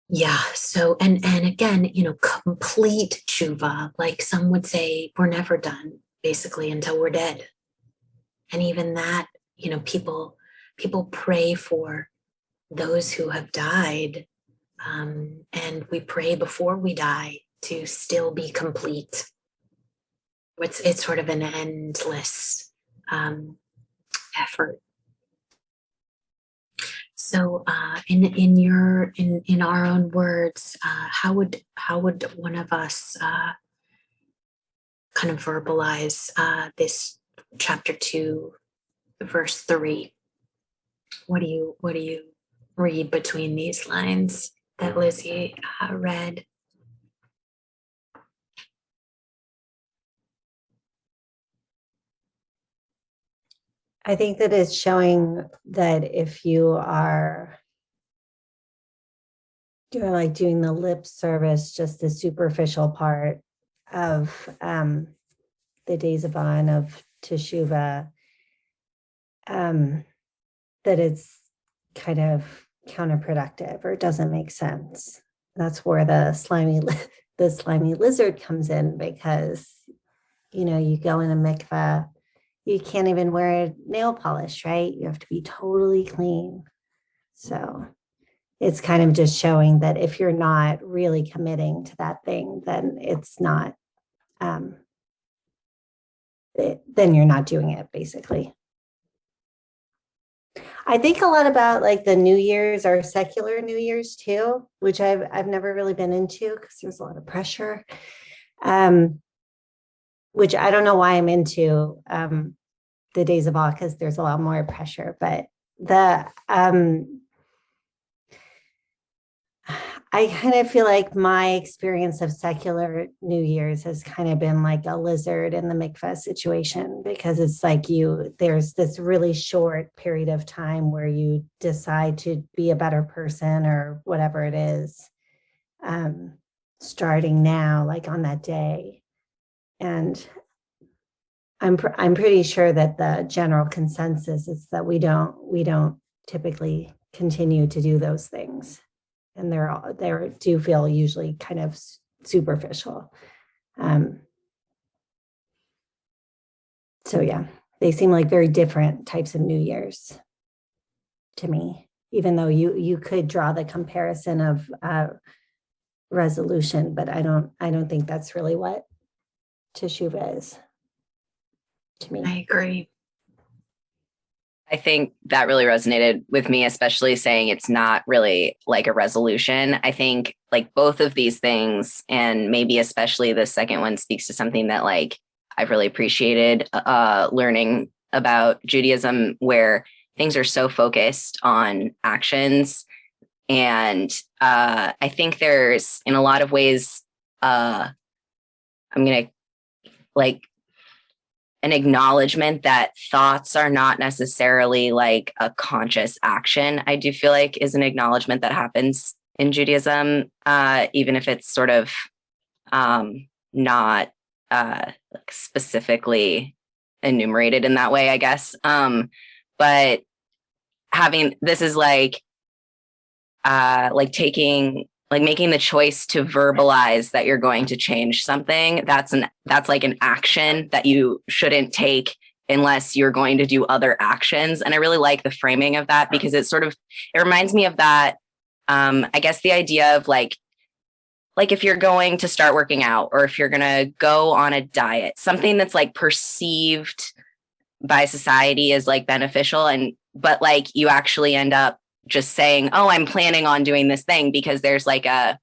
Yeah. So, and again, complete tshuva, like some would say, we're never done basically until we're dead. And even that, people pray for those who have died. And we pray before we die to still be complete. It's sort of an endless effort. So, in our own words, how would one of us kind of verbalize this chapter 2, verse 3? What do you read between these lines that Lizzie read? I think that it's showing that if you are doing the lip service, just the superficial part of the days of on of Teshuvah, that it's kind of counterproductive or doesn't make sense. That's where the slimy lizard comes in, because you go in a mikveh, you can't even wear nail polish, right? You have to be totally clean. So it's kind of just showing that if you're not really committing to that thing, then it's not, then you're not doing it, basically. I think a lot about like the New Year's or secular New Year's too, which I've never really been into because there's a lot of pressure. Which I don't know why I'm into the days of awe, because there's a lot more pressure. But I kind of feel like my experience of secular New Year's has kind of been like a lizard in the mikveh situation, because it's like there's this really short period of time where you decide to be a better person or whatever it is, starting now, like on that day. And I'm pretty sure that the general consensus is that we don't typically continue to do those things. And they do feel usually kind of superficial. So yeah, they seem like very different types of New Year's to me, even though you could draw the comparison of resolution, but I don't think that's really what Teshuvah is to me. I agree. I think that really resonated with me, especially saying it's not really like a resolution. I think like both of these things, and maybe especially the second one, speaks to something that like I've really appreciated learning about Judaism, where things are so focused on actions. And I think there's, in a lot of ways, I'm going to like an acknowledgement that thoughts are not necessarily like a conscious action. I do feel like is an acknowledgement that happens in Judaism, even if it's sort of not specifically enumerated in that way, I guess. But having this is like taking, like making the choice to verbalize that you're going to change something. That's like an action that you shouldn't take unless you're going to do other actions. And I really like the framing of that, because it reminds me of that. I guess the idea of like if you're going to start working out, or if you're going to go on a diet, something that's like perceived by society as like beneficial, but like you actually end up just saying, oh, I'm planning on doing this thing because there's like a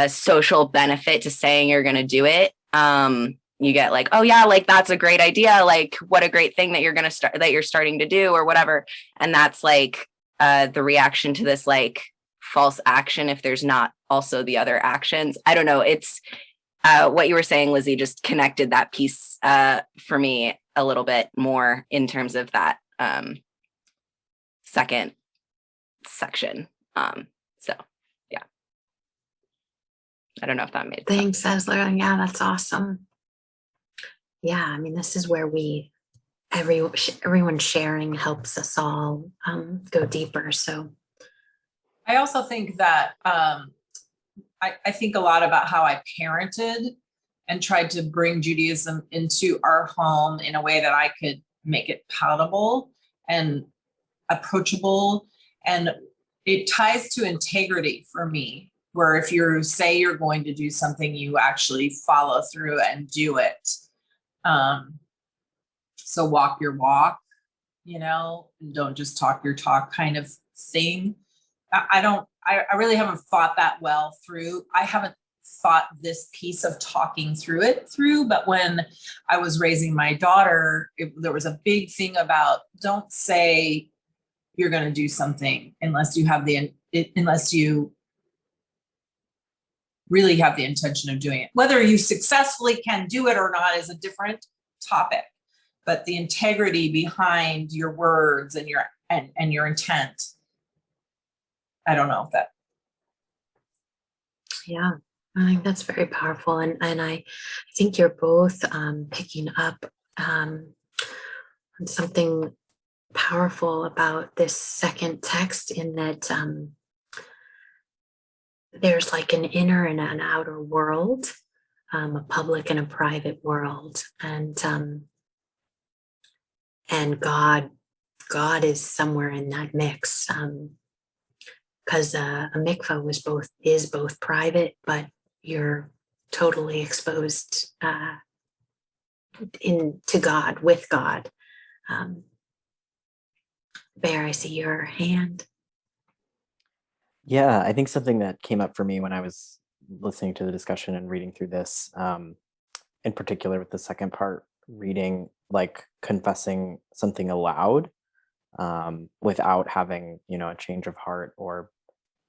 social benefit to saying you're going to do it. You get like, oh yeah, like that's a great idea. Like what a great thing that you're starting to do or whatever. And that's like the reaction to this like false action, if there's not also the other actions. I don't know. It's what you were saying, Lizzie, just connected that piece for me a little bit more in terms of that second section. So yeah, I don't know if that made Thanks, Esler. Yeah, that's awesome. yeah, I mean, this is where everyone sharing helps us all go deeper. So I also think that I think a lot about how I parented and tried to bring Judaism into our home in a way that I could make it palatable and approachable. And it ties to integrity for me, where if you say you're going to do something, you actually follow through and do it. So walk your walk, don't just talk your talk kind of thing. I really haven't thought that well through. I haven't thought this piece of talking through, but when I was raising my daughter, there was a big thing about don't say you're going to do something unless you really have the intention of doing it. Whether you successfully can do it or not is a different topic, but the integrity behind your words and your intent. I don't know if that. yeah, I think that's very powerful. And I think you're both picking up on something powerful about this second text, in that there's like an inner and an outer world, a public and a private world. And God is somewhere in that mix. Because a mikvah is both private, but you're totally exposed to God, with God. Bear, I see your hand. Yeah, I think something that came up for me when I was listening to the discussion and reading through this, in particular with the second part, reading, like confessing something aloud, without having, a change of heart or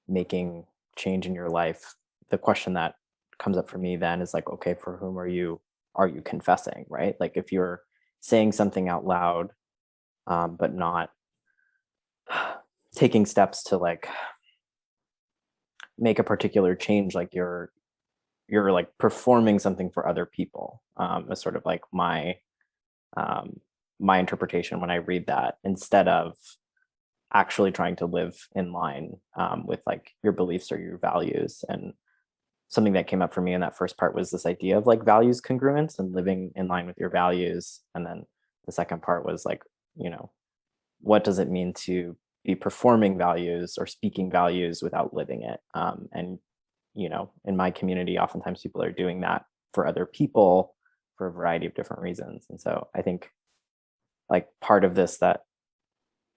making change in your life. The question that comes up for me then is like, okay, for whom are you confessing, right? Like if you're saying something out loud, but not taking steps to like make a particular change, like you're like performing something for other people, is sort of like my interpretation when I read that, instead of actually trying to live in line with like your beliefs or your values. And something that came up for me in that first part was this idea of like values congruence and living in line with your values. And then the second part was like, what does it mean to be performing values or speaking values without living it? And, in my community, oftentimes people are doing that for other people for a variety of different reasons. And so I think like part of this that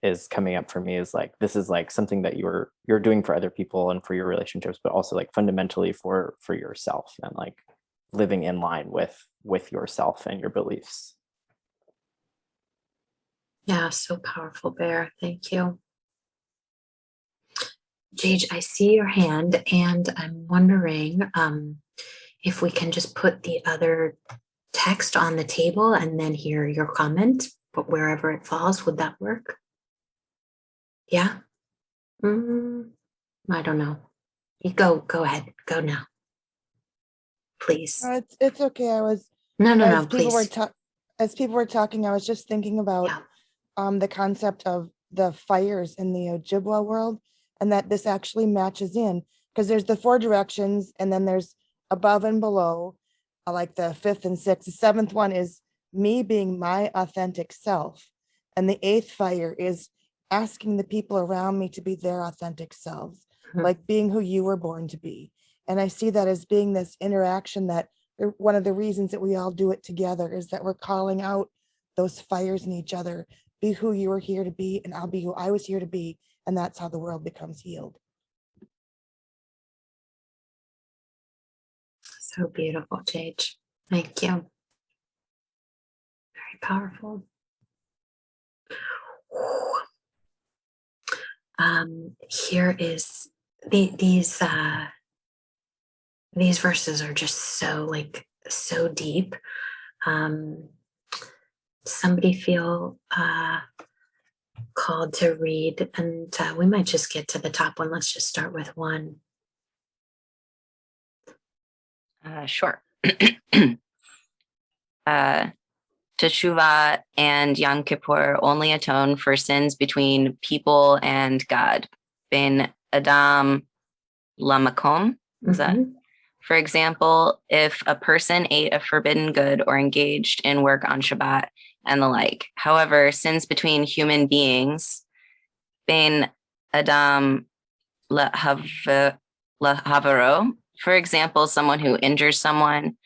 is coming up for me is like, this is like something that you're doing for other people and for your relationships, but also like fundamentally for yourself, and like living in line with yourself and your beliefs. Yeah, so powerful, Bear. Thank you. Jade, I see your hand, and I'm wondering if we can just put the other text on the table and then hear your comment, but wherever it falls. Would that work? Yeah. I don't know. You go ahead. Go now. Please. It's okay. I was No, people please. as people were talking, I was just thinking about Yeah. the concept of the fires in the Ojibwa world, and that this actually matches in, because there's the 4 directions, and then there's above and below, like the 5th and 6th. The 7th one is me being my authentic self, and the 8th fire is asking the people around me to be their authentic selves, like being who you were born to be. And I see that as being this interaction, that one of the reasons that we all do it together is that we're calling out those fires in each other. Be who you were here to be, and I'll be who I was here to be. And that's how the world becomes healed. So beautiful, Jade. Thank you. Very powerful. Here is these verses are just so deep. Somebody feel called to read, and we might just get to the top one. Let's just start with one. Sure. Teshuvah and Yom Kippur only atone for sins between people and God. Ben Adam Lamakom. Is that? For example, if a person ate a forbidden good or engaged in work on Shabbat and the like. However, sins between human beings, Ben Adam Lahavaro, for example, someone who injures someone,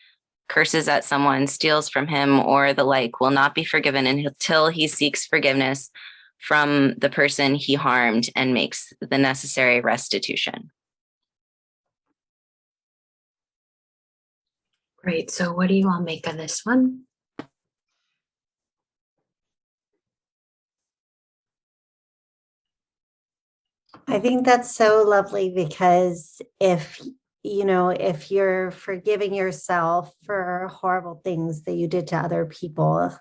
curses at someone, steals from him, or the like, will not be forgiven until he seeks forgiveness from the person he harmed and makes the necessary restitution. Great. So what do you all make of this one? I think that's so lovely because if you're forgiving yourself for horrible things that you did to other people,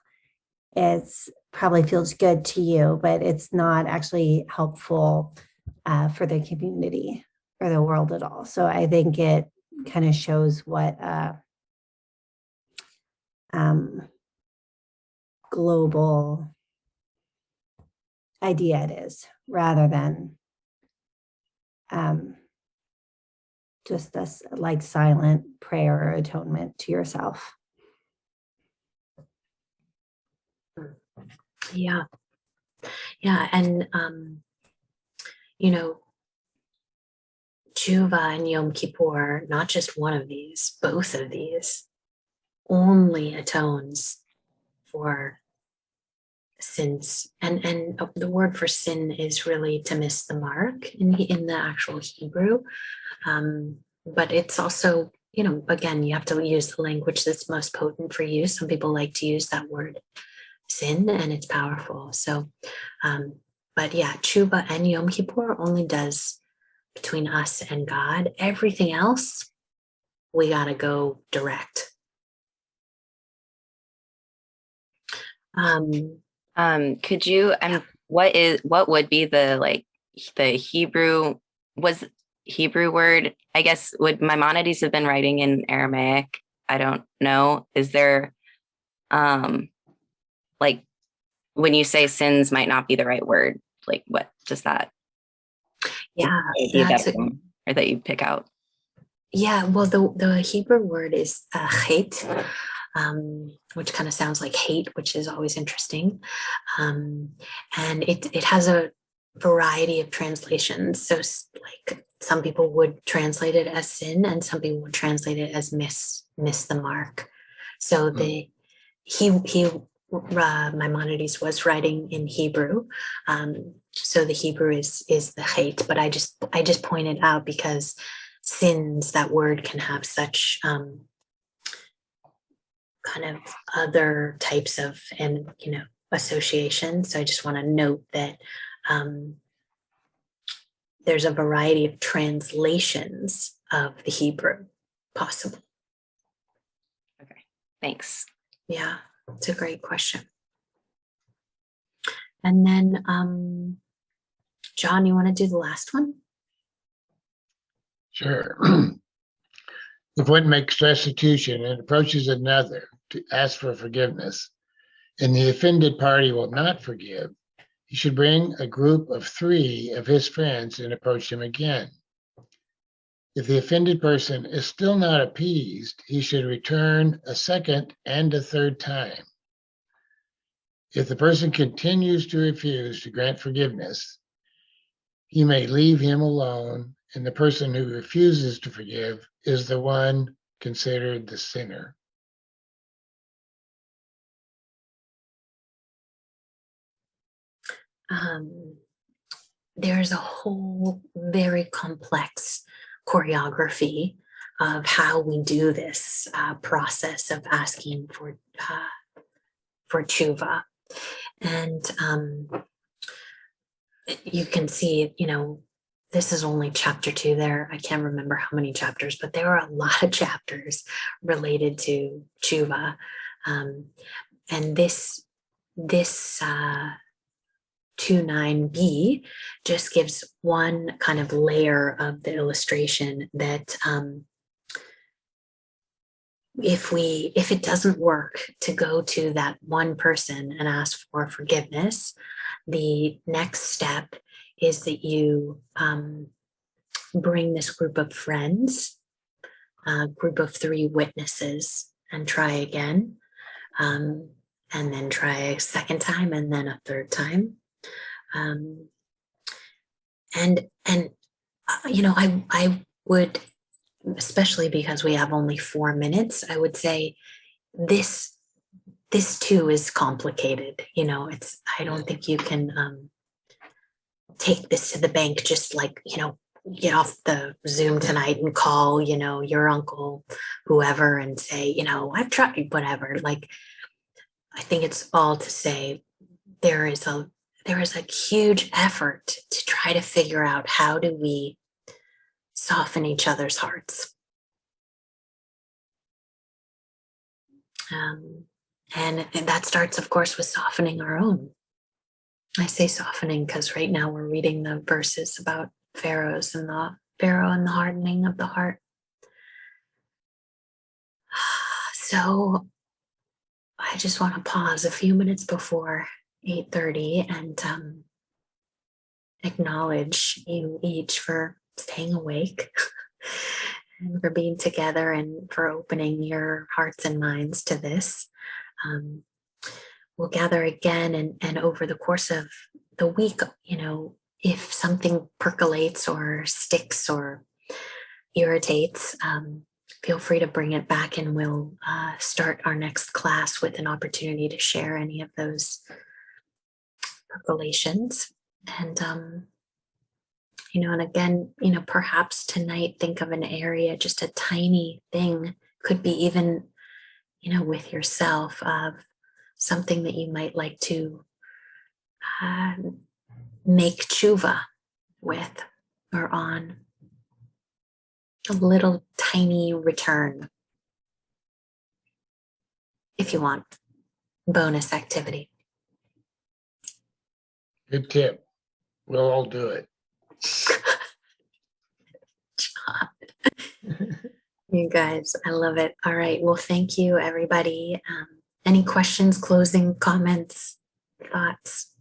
it's probably feels good to you, but it's not actually helpful for the community or the world at all. So I think it kind of shows what global idea it is, rather than just this like silent prayer or atonement to yourself. Yeah. And Tshuva and Yom Kippur, not just one of these, both of these only atones for sins. And the word for sin is really to miss the mark in the actual Hebrew. But it's also, again, you have to use the language that's most potent for you. Some people like to use that word sin, and it's powerful. So, but yeah, Tshuva and Yom Kippur only does between us and God. Everything else, we got to go direct. Could you, what would be the Hebrew word? I guess, would Maimonides have been writing in Aramaic? I don't know. Is there, when you say sins might not be the right word, like what does that? Yeah, or that you pick out? Yeah, well, the Hebrew word is chet, which kind of sounds like hate, which is always interesting. And it has a variety of translations. So like some people would translate it as sin, and some people would translate it as miss the mark. So Maimonides was writing in Hebrew. So the Hebrew is the hate, but I just pointed out because sins, that word can have such kind of other types of association. So I just want to note that there's a variety of translations of the Hebrew possible. Okay, thanks. Yeah, it's a great question. And then, John, you want to do the last one? Sure. If one makes restitution and approaches another to ask for forgiveness, and the offended party will not forgive, he should bring a group of 3 of his friends and approach him again. If the offended person is still not appeased, he should return a second and a third time. If the person continues to refuse to grant forgiveness, he may leave him alone, and the person who refuses to forgive is the one considered the sinner. There's a whole very complex choreography of how we do this process of asking for tshuva. And you can see, this is only chapter 2 there. I can't remember how many chapters, but there are a lot of chapters related to tshuva. And this 2.9b just gives one kind of layer of the illustration that if it doesn't work to go to that one person and ask for forgiveness, the next step is that you bring this group of friends, a group of 3 witnesses, and try again, and then try a second time, and then a third time. I would, especially because we have only 4 minutes, I would say this too is complicated. I don't think you can take this to the bank just like, get off the Zoom tonight and call, your uncle, whoever, and say, I've tried whatever. Like, I think it's all to say there is a huge effort to try to figure out how do we soften each other's hearts. And that starts, of course, with softening our own. I say softening because right now we're reading the verses about Pharaoh and the hardening of the heart. So I just want to pause a few minutes before 8:30 and acknowledge you each for staying awake and for being together and for opening your hearts and minds to this. We'll gather again, and over the course of the week, if something percolates or sticks or irritates, feel free to bring it back, and we'll start our next class with an opportunity to share any of those percolations. And and again, perhaps tonight think of an area, just a tiny thing, could be even, with yourself, of something that you might like to make tshuva with or on. A little tiny return, if you want. Bonus activity. Good tip. We'll all do it. You guys, I love it. All right. Well, thank you, everybody. Any questions, closing comments, thoughts?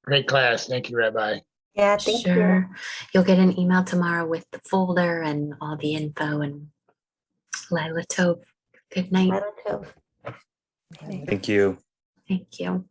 Great class. Thank you, Rabbi. Yeah, thank you. Sure. You'll get an email tomorrow with the folder and all the info. And Lila Tov, good night. Laila Tov. Thank you. Thank you.